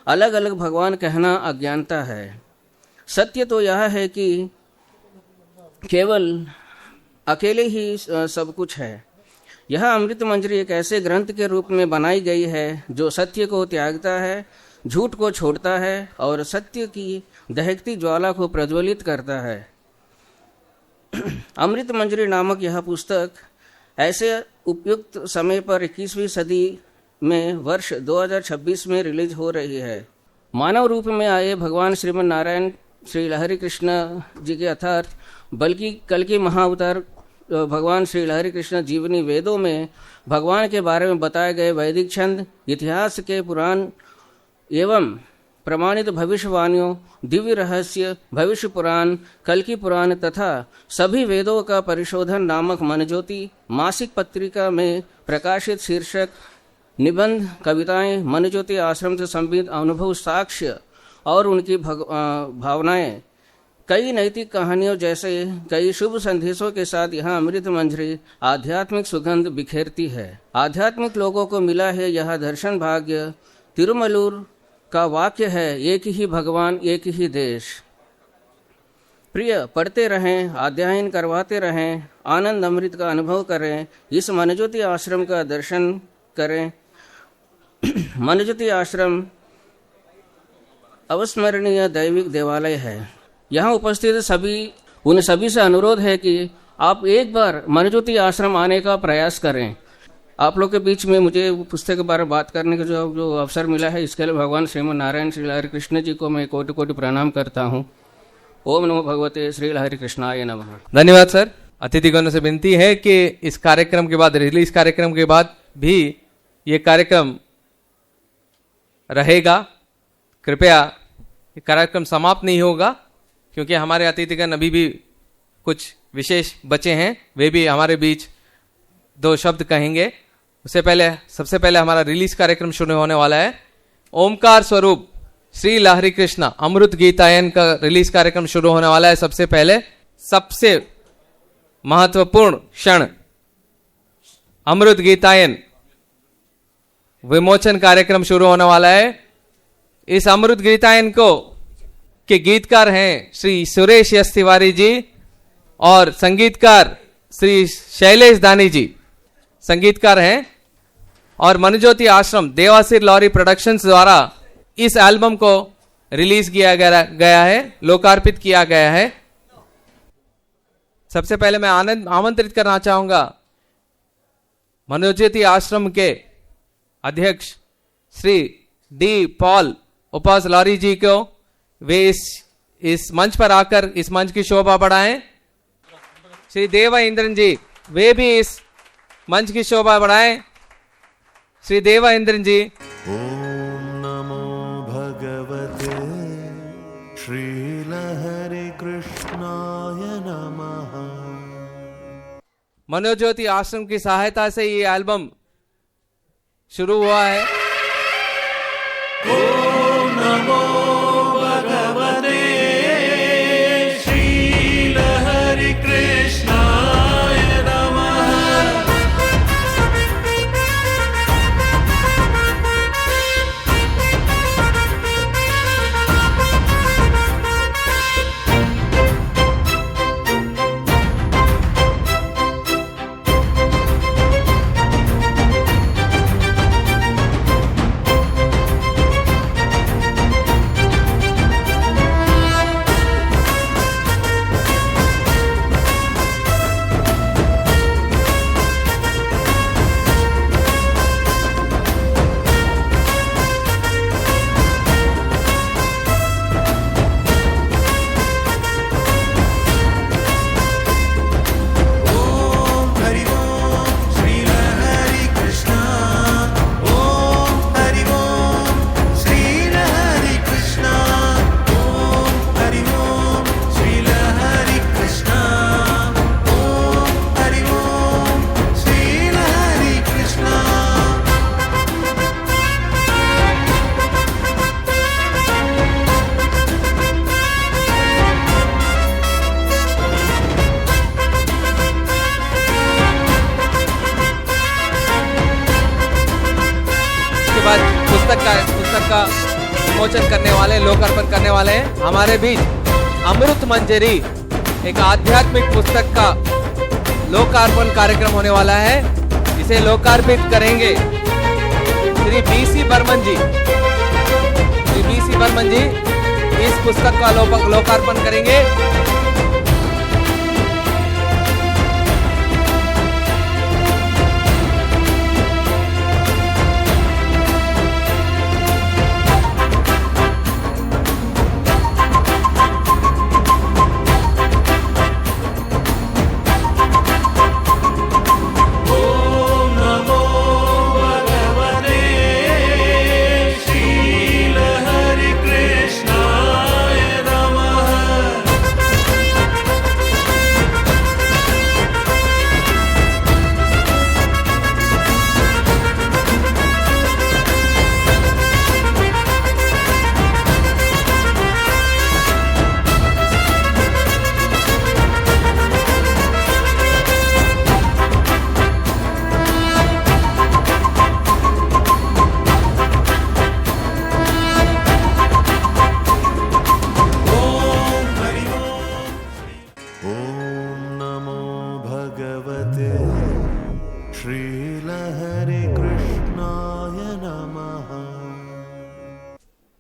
अलग अलग भगवान कहना अज्ञानता है। सत्य तो यह है कि केवल अकेले ही सब कुछ है। यह अमृत मंजरी एक ऐसे ग्रंथ के रूप में बनाई गई है जो सत्य को त्यागता है, झूठ को छोड़ता है और सत्य की दहकती ज्वाला को प्रज्वलित करता है। अमृत मंजरी नामक यह पुस्तक ऐसे उपयुक्त समय पर 21वीं सदी में वर्ष 2026 में रिलीज हो रही है। मानव रूप में आए भगवान श्रीमन नारायण श्री लहरी कृष्ण जी के अर्थात बल्कि कल की महाअवतार भगवान श्री लहरी कृष्ण जीवनी वेदों में भगवान के बारे में बताए गए वैदिक छंद, इतिहास के पुराण एवं प्रमाणित भविष्यवाणियों, दिव्य रहस्य, भविष्य पुराण, कल्कि पुराण तथा सभी वेदों का परिशोधन नामक मनज्योति मासिक पत्रिका में प्रकाशित शीर्षक निबंध, कविताएं, मनज्योति आश्रम से संबंधित अनुभव साक्ष्य और उनकी भावनाएं, कई नैतिक कहानियों जैसे कई शुभ संदेशों के साथ यह अमृत मंजरी आध्यात्मिक सुगंध बिखेरती है। आध्यात्मिक लोगों को मिला है यह दर्शन भाग्य। तिरुमलूर का वाक्य है, एक ही भगवान एक ही देश। प्रिय, पढ़ते रहें, अध्ययन करवाते रहें, आनंद अमृत का अनुभव करें, इस मनज्योति आश्रम का दर्शन करें। मनज्योति आश्रम अविस्मरणीय दैविक देवालय है। यहाँ उपस्थित उन सभी से अनुरोध है कि आप एक बार मनज्योति आश्रम आने का प्रयास करें। आप लोग के बीच में मुझे पुस्तक के बारे में बात करने का जो अवसर मिला है, इसके लिए भगवान श्रीमन नारायण श्री लहरी कृष्ण जी को मैं कोटि कोटि प्रणाम करता हूँ। ओम नमो भगवते श्री लहरी कृष्णाय नमः। धन्यवाद सर। अतिथिगणों से विनती है कि इस कार्यक्रम के बाद, रिलीज कार्यक्रम के बाद भी ये कार्यक्रम रहेगा। कृपया ये कार्यक्रम समाप्त नहीं होगा क्योंकि हमारे अतिथिगण अभी भी कुछ विशेष बचे हैं, वे भी हमारे बीच दो शब्द कहेंगे। उससे पहले सबसे पहले हमारा रिलीज कार्यक्रम शुरू होने वाला है। ओमकार स्वरूप श्री लहरी कृष्ण अमृत गीतायन का रिलीज कार्यक्रम शुरू होने वाला है। सबसे पहले सबसे महत्वपूर्ण क्षण अमृत गीतायन विमोचन कार्यक्रम शुरू होने वाला है। इस अमृत गीतायन को के गीतकार हैं श्री सुरेश यस तिवारी जी और संगीतकार श्री शैलेश दानी जी संगीतकार हैं। और मनज्योति आश्रम देवासिर लॉरी प्रोडक्शंस द्वारा इस एल्बम को रिलीज किया गया है, लोकार्पित किया गया है। सबसे पहले मैं आमंत्रित करना चाहूंगा मनज्योति आश्रम के अध्यक्ष श्री डी पॉल उपास लॉरी जी को वे इस मंच पर आकर इस मंच की शोभा बढ़ाएं। श्री देवा इंद्रन जी वे भी इस मंच की शोभा बढ़ाएं। श्री देवा इंद्रन जी। ओम नमो भगवते श्रीलहरि कृष्णाय नमः। मनोज्योति आश्रम की सहायता से ये एल्बम शुरू हुआ है। ओम नमो भगवते श्रीलहरि कृष्णाय नमः। पुस्तक का विमोचन करने वाले, लोकार्पण करने वाले हैं हमारे बीच। अमृत मंजरी एक आध्यात्मिक पुस्तक का लोकार्पण कार्यक्रम होने वाला है। इसे लोकार्पित करेंगे श्री बीसी बर्मन जी। श्री बीसी बर्मन जी इस पुस्तक का लोकार्पण करेंगे।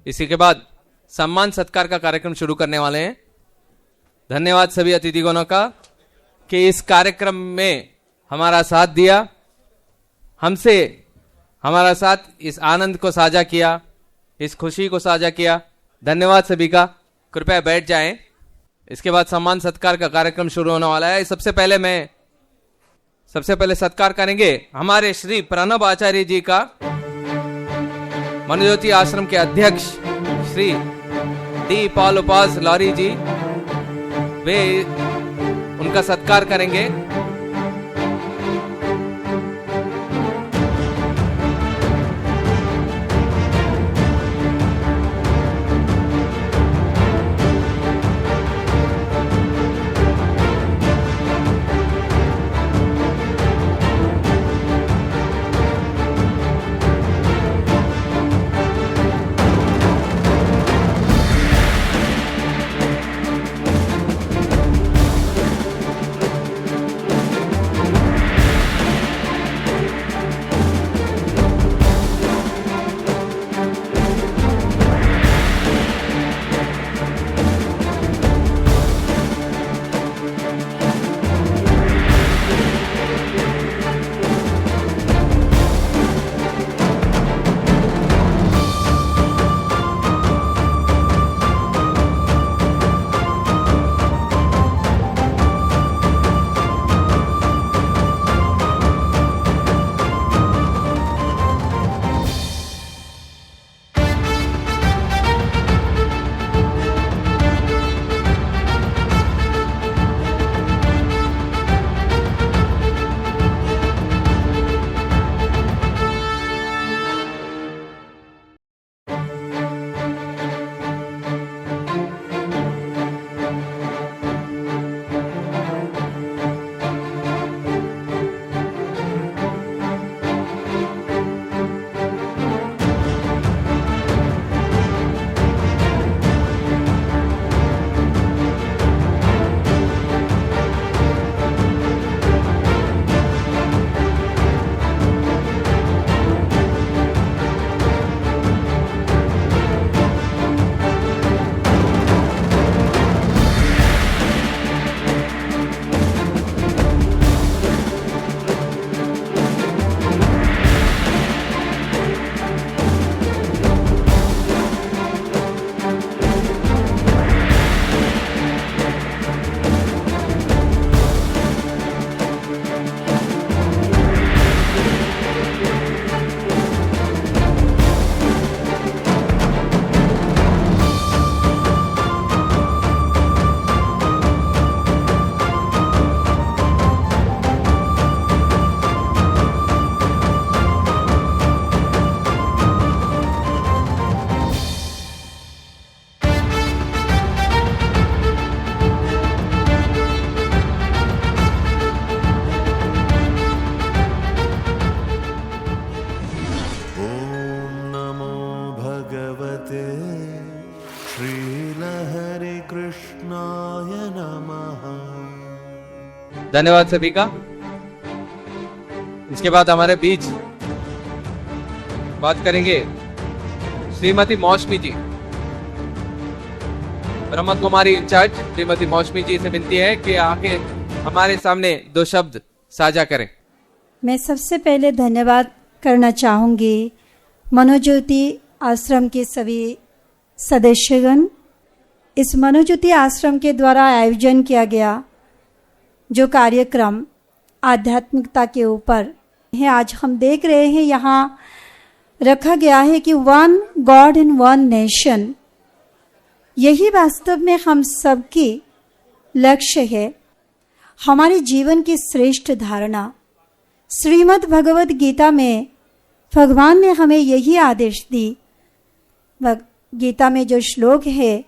इसी के बाद सम्मान सत्कार का कार्यक्रम शुरू करने वाले हैं। धन्यवाद सभी अतिथिगणों का कि इस कार्यक्रम में हमारा साथ दिया, हमसे हमारा साथ इस आनंद को साझा किया, इस खुशी को साझा किया। धन्यवाद सभी का। कृपया बैठ जाएं। इसके बाद सम्मान सत्कार का कार्यक्रम शुरू होने वाला है। सबसे पहले सत्कार करेंगे हमारे श्री प्रणब आचार्य जी का। मनोज्योति आश्रम के अध्यक्ष श्री डी पॉल उपास लॉरी जी, वे उनका सत्कार करेंगे। धन्यवाद सभी का। इसके बाद हमारे बीच बात करेंगे श्रीमती मौसमी जी, ब्रह्म कुमारी इंचार्ज श्रीमती मौसमी जी से विनती है कि आके हमारे सामने दो शब्द साझा करें। मैं सबसे पहले धन्यवाद करना चाहूँगी मनोज्योति आश्रम के सभी सदस्यगण। इस मनोज्योति आश्रम के द्वारा आयोजन किया गया जो कार्यक्रम आध्यात्मिकता के ऊपर है, आज हम देख रहे हैं यहाँ रखा गया है कि one God in one nation. यही वास्तव में हम सबकी लक्ष्य है, हमारे जीवन की श्रेष्ठ धारणा। श्रीमद् भगवद गीता में भगवान ने हमें यही आदेश दी। गीता में जो श्लोक है,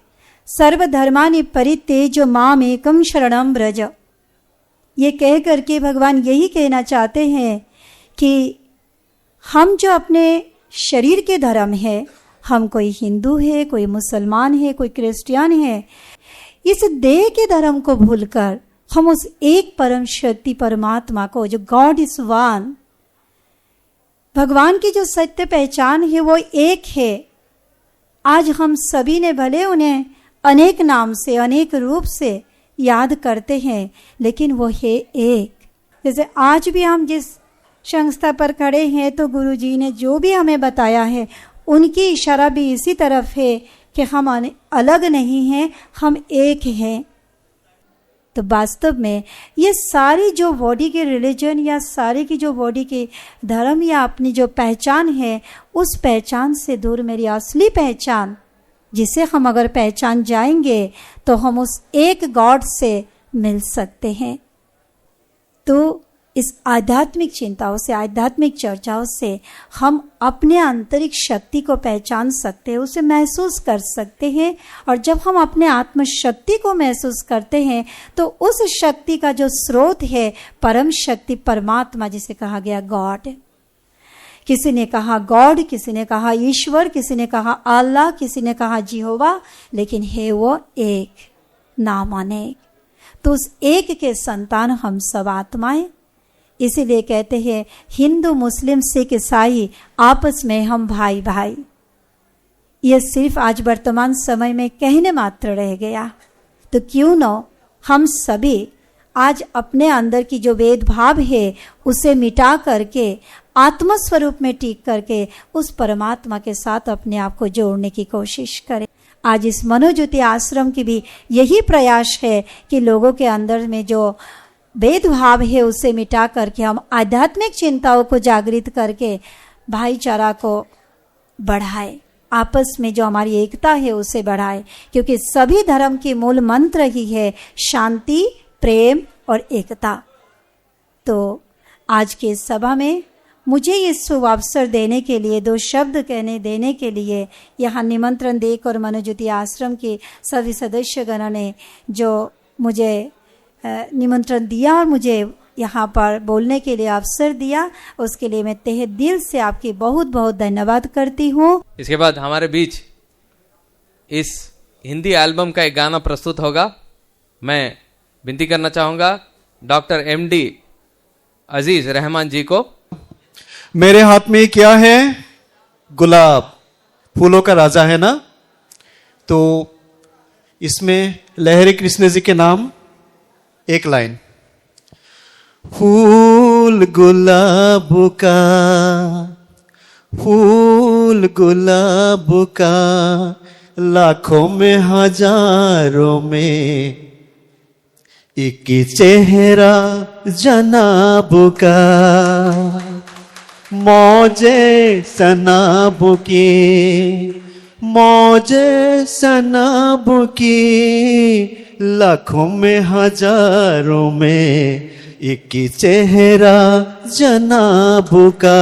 सर्वधर्मानि परित्यज्य माम एकम शरणम व्रज, ये कह करके भगवान यही कहना चाहते हैं कि हम जो अपने शरीर के धर्म है, हम कोई हिंदू है, कोई मुसलमान है, कोई क्रिश्चियन है, इस देह के धर्म को भूलकर हम उस एक परम शक्ति परमात्मा को, जो गॉड इज वन, भगवान की जो सत्य पहचान है वो एक है। आज हम सभी ने भले उन्हें अनेक नाम से, अनेक रूप से याद करते हैं, लेकिन वो है एक। जैसे आज भी हम जिस संस्था पर खड़े हैं, तो गुरु जी ने जो भी हमें बताया है, उनकी इशारा भी इसी तरफ है कि हम अलग नहीं हैं, हम एक हैं। तो वास्तव में ये सारी जो बॉडी के रिलीजन या सारी की जो बॉडी के धर्म या अपनी जो पहचान है, उस पहचान से दूर मेरी असली पहचान, जिसे हम अगर पहचान जाएंगे तो हम उस एक गॉड से मिल सकते हैं। तो इस आध्यात्मिक चिंताओं से, आध्यात्मिक चर्चाओं से हम अपने आंतरिक शक्ति को पहचान सकते हैं, उसे महसूस कर सकते हैं। और जब हम अपने आत्म शक्ति को महसूस करते हैं तो उस शक्ति का जो स्रोत है, परम शक्ति परमात्मा, जिसे कहा गया गॉड। किसी ने कहा गॉड, किसी ने कहा ईश्वर, किसी ने कहा अल्लाह, किसी ने कहा जिहोवा, लेकिन है वो एक, नाम अनेक। तो उस एक के संतान हम सब आत्माएं। इसीलिए कहते हैं हिंदू मुस्लिम सिख ईसाई आपस में हम भाई भाई। ये सिर्फ आज वर्तमान समय में कहने मात्र रह गया। तो क्यों न हम सभी आज अपने अंदर की जो भेदभाव है उसे मिटा करके आत्मस्वरूप में टिक करके उस परमात्मा के साथ अपने आप को जोड़ने की कोशिश करें। आज इस मनोज्योति आश्रम की भी यही प्रयास है कि लोगों के अंदर में जो भेदभाव है उसे मिटा करके हम आध्यात्मिक चिंताओं को जागृत करके भाईचारा को बढ़ाए, आपस में जो हमारी एकता है उसे बढ़ाए। क्योंकि सभी धर्म की मूल मंत्र ही है शांति, प्रेम और एकता। तो आज के सभा में मुझे ये शुभ अवसर देने के लिए, दो शब्द कहने देने के लिए यहाँ निमंत्रण देकर मनोज्योति आश्रम के सभी सदस्यगणों ने जो मुझे निमंत्रण दिया और मुझे यहाँ पर बोलने के लिए अवसर दिया, उसके लिए मैं तहे दिल से आपकी बहुत बहुत धन्यवाद करती हूँ। इसके बाद हमारे बीच इस हिंदी एल्बम का एक गाना प्रस्तुत होगा। मैं विनती करना चाहूँगा डॉक्टर MD अजीज रहमान जी को। मेरे हाथ में क्या है? गुलाब, फूलों का राजा है ना। तो इसमें लहरी कृष्ण जी के नाम एक लाइन, फूल गुलाब का, फूल गुलाब का, लाखों में हजारों में एक चेहरा जनाब का, मौजे सनाब की, मौजे सनाब की, लाखों में हजारों में एक चेहरा जनाब का।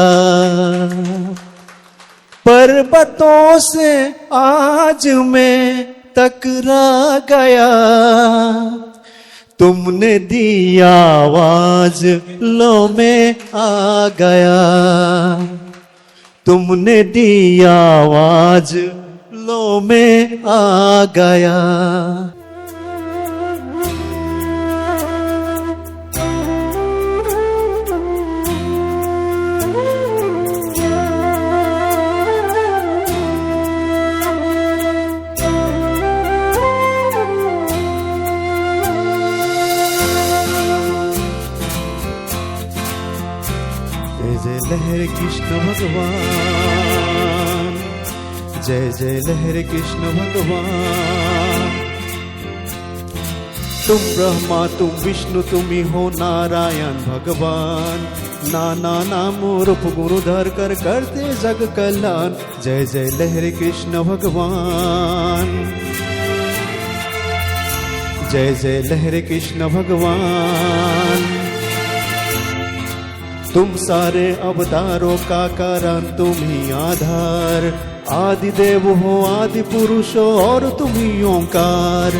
पर्वतों से आज मैं टकरा गया, तुमने दी आवाज लो मैं आ गया, तुमने दी आवाज लो मैं आ गया। कृष्ण भगवान, जय जय लहरे कृष्ण भगवान। तुम ब्रह्मा तुम विष्णु तुम ही हो नारायण भगवान, नाना नाम रूप गुरु धर कर करते जग कल्याण, जय जय लहरे कृष्ण भगवान, जय जय लहरे कृष्ण भगवान। तुम सारे अवतारों का कारण तुम ही आधार, आदि देव हो आदि पुरुष हो और तुम ही ओंकार,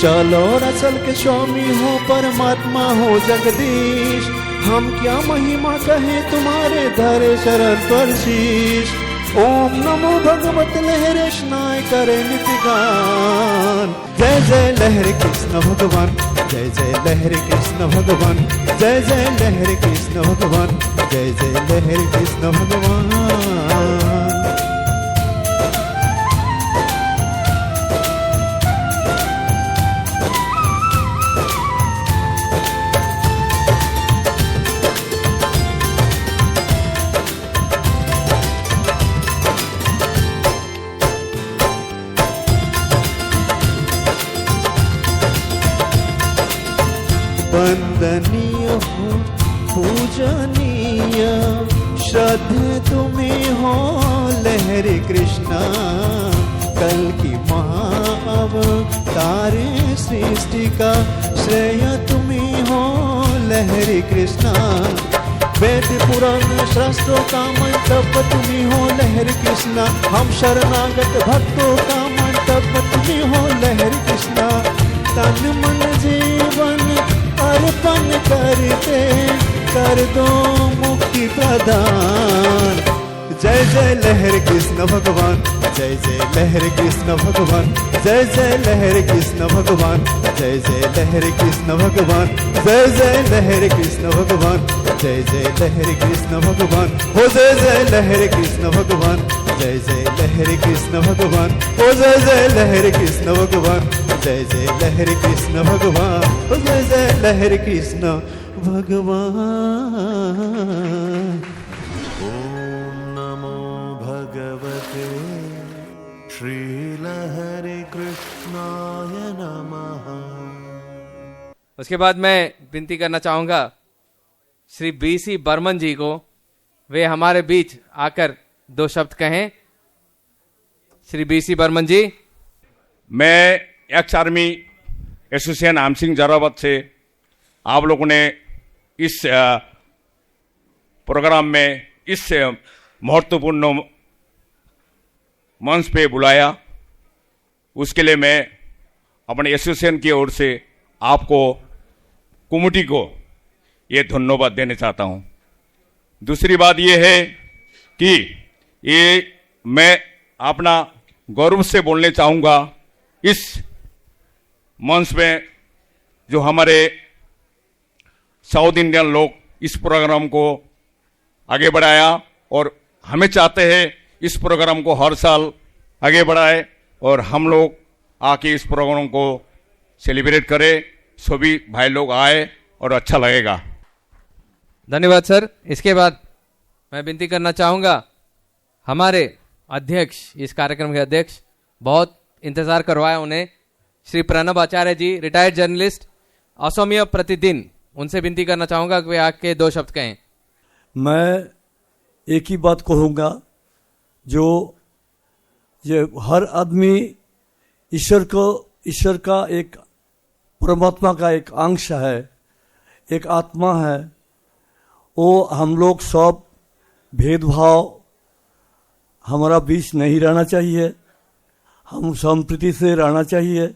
चलो न चल के स्वामी हो परमात्मा हो जगदीश, हम क्या महिमा कहे तुम्हारे धरे शरण पर शीश। ओम नमो भगवत लहरेशनाय करे नित्य गान, जय जय लहरे कृष्ण भगवान, जय जय लहरे कृष्ण भगवान, जय जय लहरे कृष्ण भगवान, जय जय लहरे कृष्ण भगवान। वंदनीय हो पूजनीय श्रद्धे तुम्हें हो लहरे कृष्णा, कल की महाअवतारे सृष्टि का श्रेय तुम्हें हो लहरे कृष्णा, वेद पुराण शास्त्रों का मंतव्य तुम्हें हो लहरे कृष्णा, हम शरणागत भक्तों का मंतव्य तुम्हें हो लहरे कृष्णा, तन मन जीवन अर्पण करते कर दो मुक्ति प्रदान, जय जय लहरे कृष्ण भगवान, जय जय लहरे कृष्ण भगवान, जय जय लहरे कृष्ण भगवान, जय जय लहरे कृष्ण भगवान, जय जय लहरे कृष्ण भगवान, जय जय लहरे कृष्ण भगवान, हो जय जय लहरे कृष्ण भगवान, जय जय लहरे कृष्ण भगवान, हो जय जय लहरे कृष्ण भगवान, जय जय लहरे कृष्ण भगवान, हो जय जय लहरे कृष्ण भगवान। ओम नमो भगवते श्री लहरे कृष्णाय नमः। उसके बाद मैं विनती करना चाहूंगा श्री BC बर्मन जी को, वे हमारे बीच आकर दो शब्द कहें। श्री BC बर्मन जी। मैं एक्स आर्मी एसोसिएशन आमसिंह जरावत से आप लोगों ने इस प्रोग्राम में इस महत्वपूर्ण मंच पे बुलाया, उसके लिए मैं अपने एसोसिएशन की ओर से आपको कमेटी को ये धन्यवाद देना चाहता हूँ। दूसरी बात ये है कि ये मैं अपना गौरव से बोलने चाहूँगा, इस मंच में जो हमारे साउथ इंडियन लोग इस प्रोग्राम को आगे बढ़ाया और हमें चाहते हैं इस प्रोग्राम को हर साल आगे बढ़ाए और हम लोग आके इस प्रोग्राम को सेलिब्रेट करें, सभी भाई लोग आए और अच्छा लगेगा। धन्यवाद सर। इसके बाद मैं विनती करना चाहूँगा हमारे अध्यक्ष, इस कार्यक्रम के अध्यक्ष, बहुत इंतजार करवाया उन्हें, श्री प्रणब आचार्य जी, रिटायर्ड जर्नलिस्ट, असमिया प्रतिदिन, उनसे विनती करना चाहूँगा कि वे आके दो शब्द कहें। मैं एक ही बात कहूँगा, जो ये हर आदमी ईश्वर का एक परमात्मा का एक अंश है, एक आत्मा है। वो हम लोग सब भेदभाव हमारा बीच नहीं रहना चाहिए, हम संप्रीति से रहना चाहिए।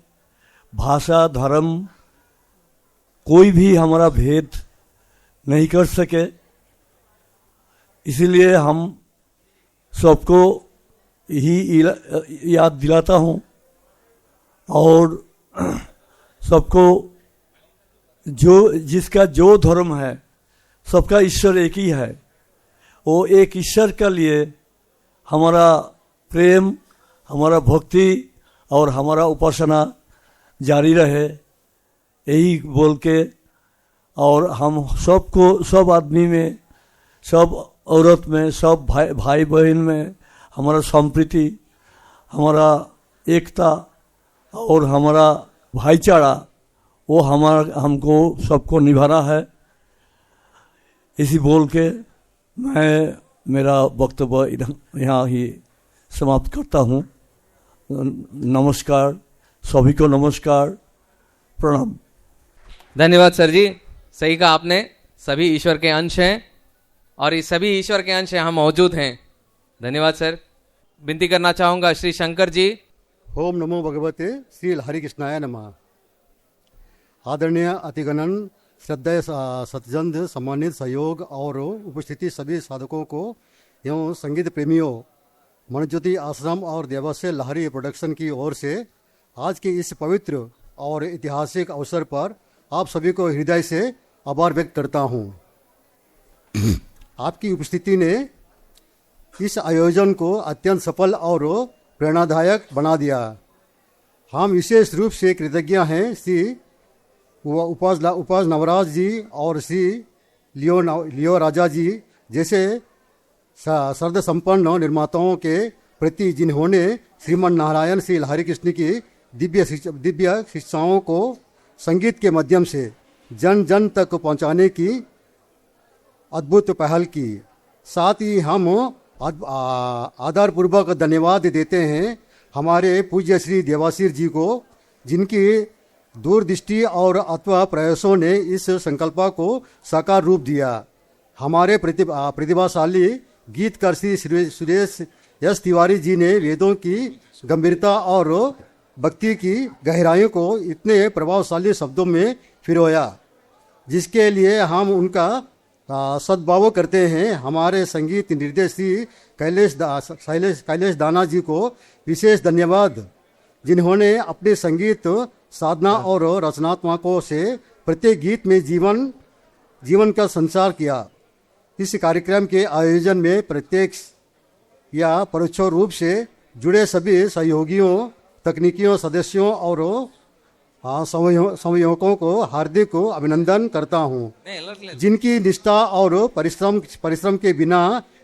भाषा धर्म कोई भी हमारा भेद नहीं कर सके, इसीलिए हम सबको ही याद दिलाता हूँ और सबको जो जिसका जो धर्म है, सबका ईश्वर एक ही है, वो एक ईश्वर के लिए हमारा प्रेम, हमारा भक्ति और हमारा उपासना जारी रहे, यही बोल के। और हम सबको, सब आदमी में, सब औरत में, सब भाई बहन में हमारा संप्रीति, हमारा एकता और हमारा भाईचारा, वो हमको सबको निभाना है। इसी बोल के मैं मेरा वक्तव्य यहाँ ही समाप्त करता हूँ। नमस्कार, सभी को नमस्कार, प्रणाम। धन्यवाद सर जी, सही कहा आपने। सभी ईश्वर के अंश हैं और ये सभी ईश्वर के अंश यहाँ मौजूद हैं। धन्यवाद सर। विनती करना चाहूँगा श्री शंकर जी। ओम नमो भगवते श्री हरि कृष्णाय नमः। आदरणीय अतिगणन, श्रद्धेय सतजन, सम्मानित सहयोग और उपस्थिति सभी साधकों को एवं संगीत प्रेमियों, मनोज्योति आश्रम और देवास्य लहरी प्रोडक्शन की ओर से आज के इस पवित्र और ऐतिहासिक अवसर पर आप सभी को हृदय से आभार व्यक्त करता हूँ। आपकी उपस्थिति ने इस आयोजन को अत्यंत सफल और प्रेरणादायक बना दिया। हम विशेष रूप से कृतज्ञ हैं श्री उपास नवराज जी और श्री लियो राजा जी जैसे सर्द संपन्न निर्माताओं के प्रति, जिन्होंने श्रीमन नारायण श्री हरि कृष्ण की दिव्य शिक्षाओं को संगीत के माध्यम से जन जन तक पहुंचाने की अद्भुत पहल की। साथ ही हम आदरपूर्वक धन्यवाद देते हैं हमारे पूज्य श्री देवासीर जी को, जिनकी दूरदृष्टि और अथवा प्रयासों ने इस संकल्प को साकार रूप दिया। हमारे प्रतिभाशाली गीतकार श्री सुरेश यश तिवारी जी ने वेदों की गंभीरता और भक्ति की गहराइयों को इतने प्रभावशाली शब्दों में पिरोया, जिसके लिए हम उनका सद्भाव करते हैं। हमारे संगीत निर्देशक श्री कैलेश दाना जी को विशेष धन्यवाद, जिन्होंने अपने संगीत साधना और रचनात्मकों से प्रत्येक गीत में जीवन का संचार किया। इस कार्यक्रम के आयोजन में प्रत्यक्ष या परोक्ष रूप से जुड़े सभी सहयोगियों, तकनीकियों, सदस्यों और संयोजकों को हार्दिक अभिनंदन करता हूँ, जिनकी निष्ठा और परिश्रम के बिना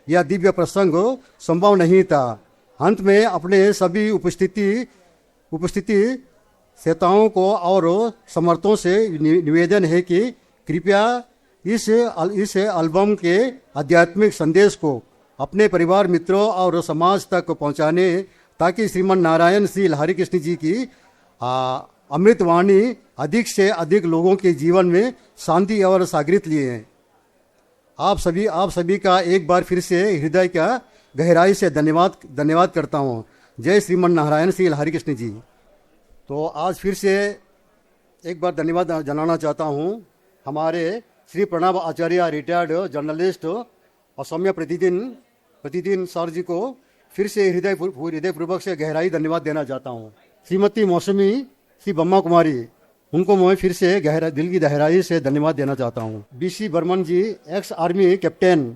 यह दिव्य प्रसंग संभव नहीं था। अंत में अपने सभी उपस्थिति श्रोताओं को और समर्थों से निवेदन है कि कृपया इस एल्बम के आध्यात्मिक संदेश को अपने परिवार, मित्रों और समाज तक पहुंचाने, ताकि श्रीमन नारायण श्री हरि कृष्ण जी की अमृतवाणी अधिक से अधिक लोगों के जीवन में शांति और सागरित लिए। आप सभी का एक बार फिर से हृदय का गहराई से धन्यवाद करता हूँ। जय श्रीमन नारायण श्री हरि कृष्ण जी। तो आज फिर से एक बार धन्यवाद जनाना चाहता हूँ हमारे श्री प्रणव आचार्य, रिटायर्ड जर्नलिस्ट और सौम्य प्रतिदिन सर जी को फिर से हृदयपूर्वक से गहराई धन्यवाद देना चाहता हूँ। श्रीमती मौसमी, श्री ब्रह्मा कुमारी, उनको मैं फिर से दिल की गहराई से धन्यवाद देना चाहता हूँ। BC बर्मन जी, एक्स आर्मी कैप्टन,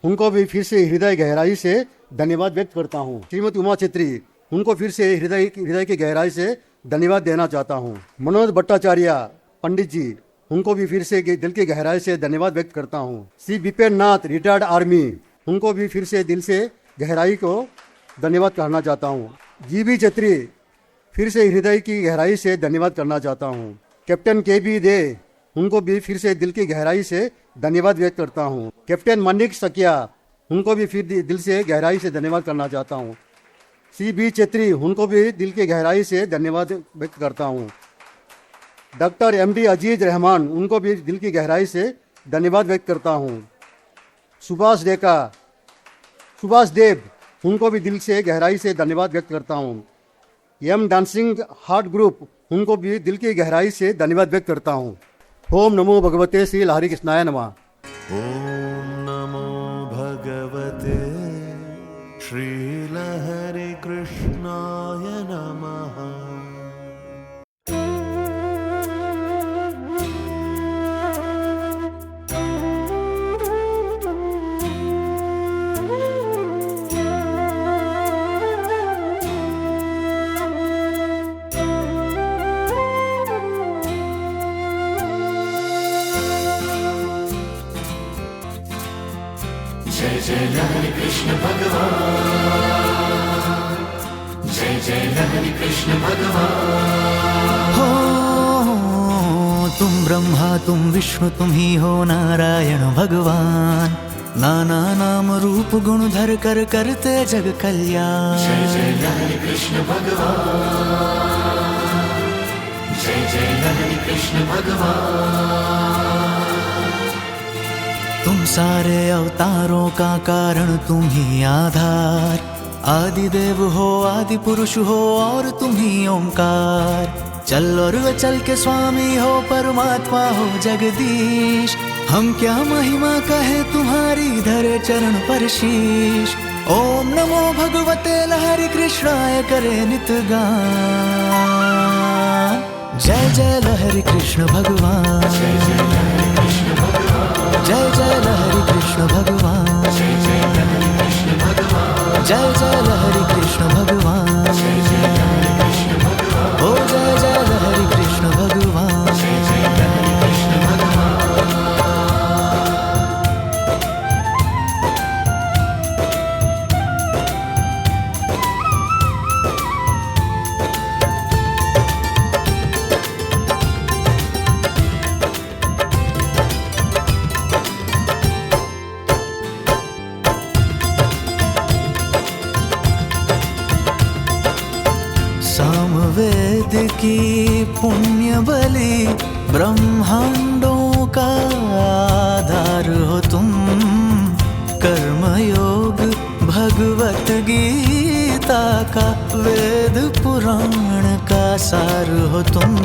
उनको भी फिर से हृदय गहराई से धन्यवाद व्यक्त करता हूँ। श्रीमती उमा छेत्री, उनको फिर से हृदय की गहराई से धन्यवाद देना चाहता हूँ। मनोज भट्टाचार्य पंडित जी, उनको भी फिर से दिल की गहराई से धन्यवाद व्यक्त करता हूँ। श्री विपेन नाथ, रिटायर्ड आर्मी, उनको भी फिर से दिल से गहराई को धन्यवाद करना चाहता हूँ। GB छेत्री, फिर से हृदय की गहराई से धन्यवाद करना चाहता हूँ। कैप्टन KB दे, उनको भी फिर से दिल की गहराई से धन्यवाद व्यक्त करता हूँ। कैप्टन मनिक सकिया, उनको भी फिर दिल से गहराई से धन्यवाद करना चाहता हूँ। CB छेत्री, उनको भी दिल की गहराई से धन्यवाद व्यक्त करता हूँ। डॉक्टर MD अजीज रहमान, उनको भी दिल की गहराई से धन्यवाद व्यक्त करता हूँ। सुभाष देव, उनको भी दिल से गहराई से धन्यवाद व्यक्त करता हूँ। M डांसिंग हार्ट ग्रुप, उनको भी दिल की गहराई से धन्यवाद व्यक्त करता हूँ। ओम नमो भगवते श्री हरि कृष्णाय नमः। ओम नमो भगवते श्री हरि कृष्णाय नमः। जय जय हरे कृष्ण भगवान। हो तुम ब्रह्मा तुम विष्णु तुम ही हो नारायण भगवान। नाना नाम रूप गुण धर कर करते जग कल्याण। जय जय हरे कृष्ण भगवान। जय जय हरे कृष्ण भगवान। तुम सारे अवतारों का कारण तुम ही आधार। आदि देव हो आदि पुरुष हो और तुम ही ओंकार। चल और चल के स्वामी हो परमात्मा हो जगदीश। हम क्या महिमा कहे तुम्हारी धरे चरण पर शीश। ओम नमो भगवते लहरि कृष्णाय करे नित गान। जय जय लहरि कृष्ण भगवान। जय जय हरे कृष्ण भगवान। जय जय लहरि कृष्ण भगवान। जय जय हरे कृष्ण भगवान। जय जय लहरि कृष्ण भगवान। जय जय हरे कृष्ण भगवान। ओ जय जय लहरि कृष्ण भगवान। जय जय हरे कृष्ण भगवान। सामवेद की पुण्य बलि ब्रह्मांडों का आधार हो तुम। कर्मयोग भगवत गीता का वेद पुराण का सार हो तुम।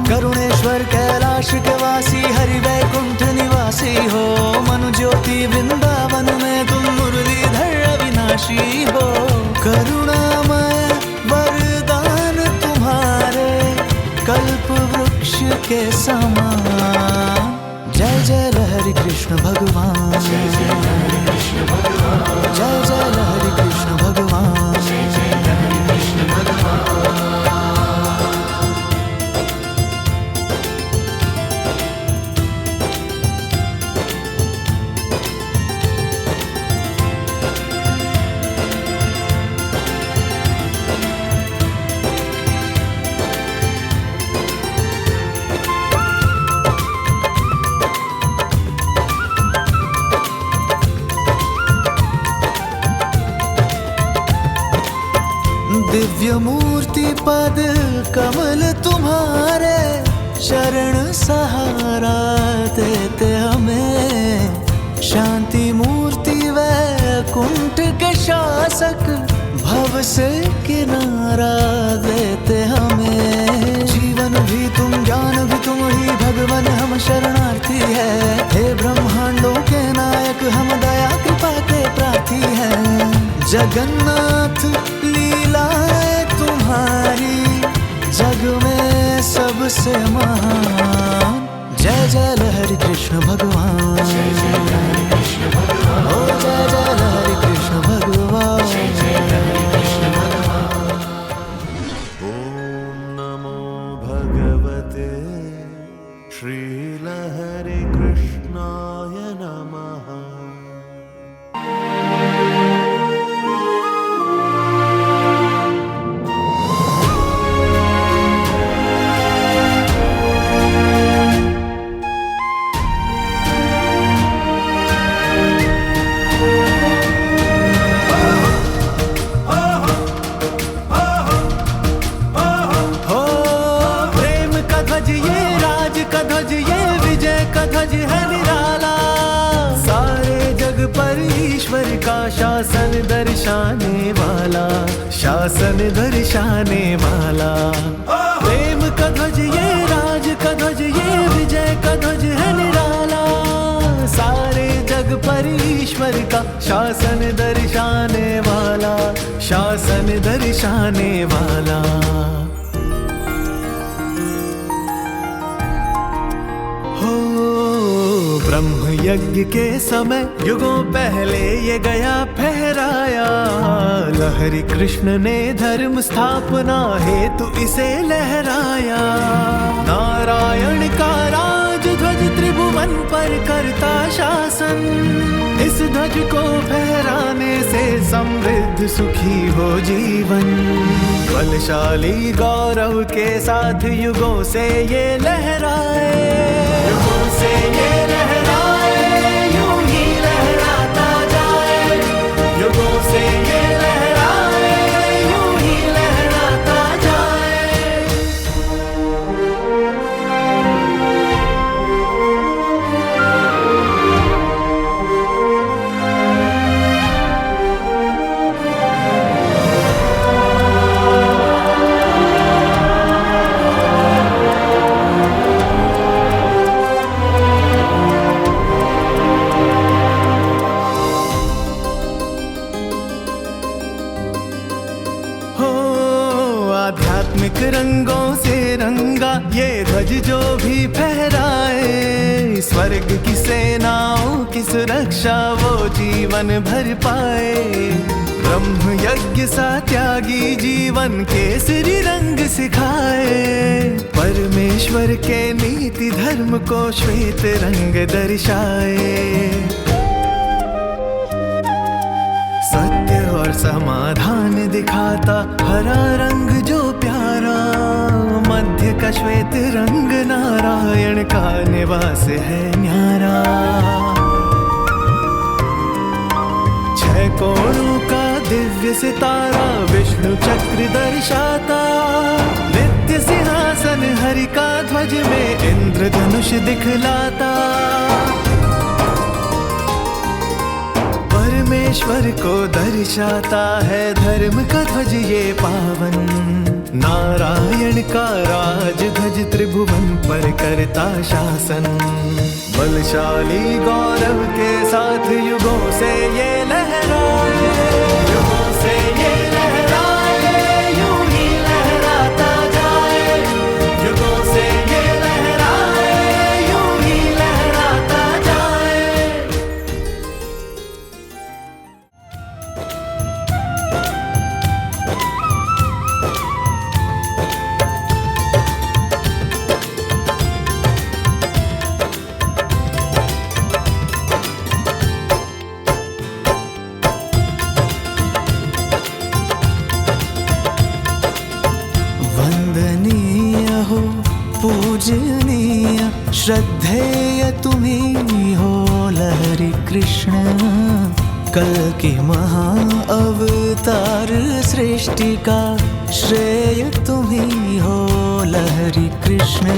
करुणेश्वर कैलाश के वासी हरि वैकुंठ निवासी हो। मनु ज्योति वृंदावन में तुम मुरलीधर अविनाशी हो। करुणामय वरदान तुम्हारे कल्प वृक्ष के समान। जय जय लहरि कृष्ण भगवान। जय जय हरे कृष्ण भगवान। जय जय लहरि कृष्ण भगवान। जय जय हरे कृष्ण भगवान। दिव्य मूर्ति पद कमल तुम्हारे शरण सहारा देते हमें। शांति मूर्ति वैकुंठ के शासक भव से किनारा देते हमें। जीवन भी तुम ज्ञान भी तुम ही भगवान हम शरणार्थी है। हे ब्रह्मांडों के नायक हम दया कृपा के प्रार्थी हैं। जगन्नाथ लीलाएं तुम्हारी जग में सबसे महान। जय जय लहरि कृष्ण भगवान। जय जय हरे कृष्ण भगवान। ओ जय जय लहरि कृष्ण भगवान। जय जय हरे कृष्ण भगवान। ॐ नमो भगवते श्रीलहरि कृष्णाय नमः। शासन दर्शाने वाला, शासन दर्शाने वाला। प्रेम का ध्वज ये, राज का ध्वज ये, विजय का ध्वज है निराला। सारे जग पर ईश्वर का शासन दर्शाने वाला, शासन दर्शाने वाला। ब्रह्म यज्ञ के समय युगों पहले ये गया फहराया। लहरि कृष्ण ने धर्म स्थापना हेतु इसे लहराया। नारायण का राज ध्वज त्रिभुवन पर करता शासन। इस ध्वज को फहराने से समृद्ध सुखी हो जीवन। बलशाली गौरव के साथ युगों से ये लहराए, युगों से ये लहराए, यूं ही लहराता जाए, युगों से ये लहराए, यूं ही लहराता जाए। आध्यात्मिक रंगों से रंगा ये ध्वज जो भी फहराए, स्वर्ग की सेनाओं की सुरक्षा वो जीवन भर पाए। ब्रह्म यज्ञ सा त्यागी जीवन केसरी रंग सिखाए, परमेश्वर के नीति धर्म को श्वेत रंग दर्शाए। सत्य और समाधान दिखाता हरा रंग जो प्यारा, मध्य का श्वेत रंग नारायण का निवास है न्यारा। छह कोणों का दिव्य सितारा विष्णु चक्र दर्शाता, नित्य सिंहासन हरि का ध्वज में इंद्रधनुष दिखलाता। परमेश्वर को दर्शाता है धर्म का ध्वज ये पावन, नारायण का राज ध्वज त्रिभुवन पर करता शासन। बलशाली गौरव के साथ युगों से ये लहराए, युगों से ये लहराए, यूं ही लहराता जाए, युगों से ये लहराए, यूं ही लहराता जाए। वंदनीय हो पूजनीय श्रद्धेय तुम्ही हो लहरी कृष्ण, कल की महा अवतार सृष्टि का श्रेय तुम्ही हो लहरी कृष्ण।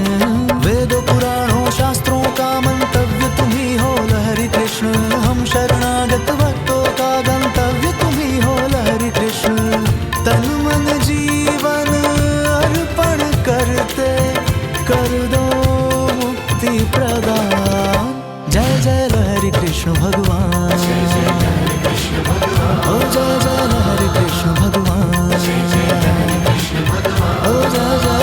वेदों पुराणों शास्त्रों का मंतव्य तुम्ही हो लहरी कृष्ण, हम शरणागत भक्तों का गंतव्य तुम्ही हो लहरी कृष्ण। तन मन जीवन अर्पण करते कर दो मुक्ति प्रदान। जय जय लहरी कृष्ण भगवान, ओ जय जय लहरी कृष्ण भगवान, ओ जय जय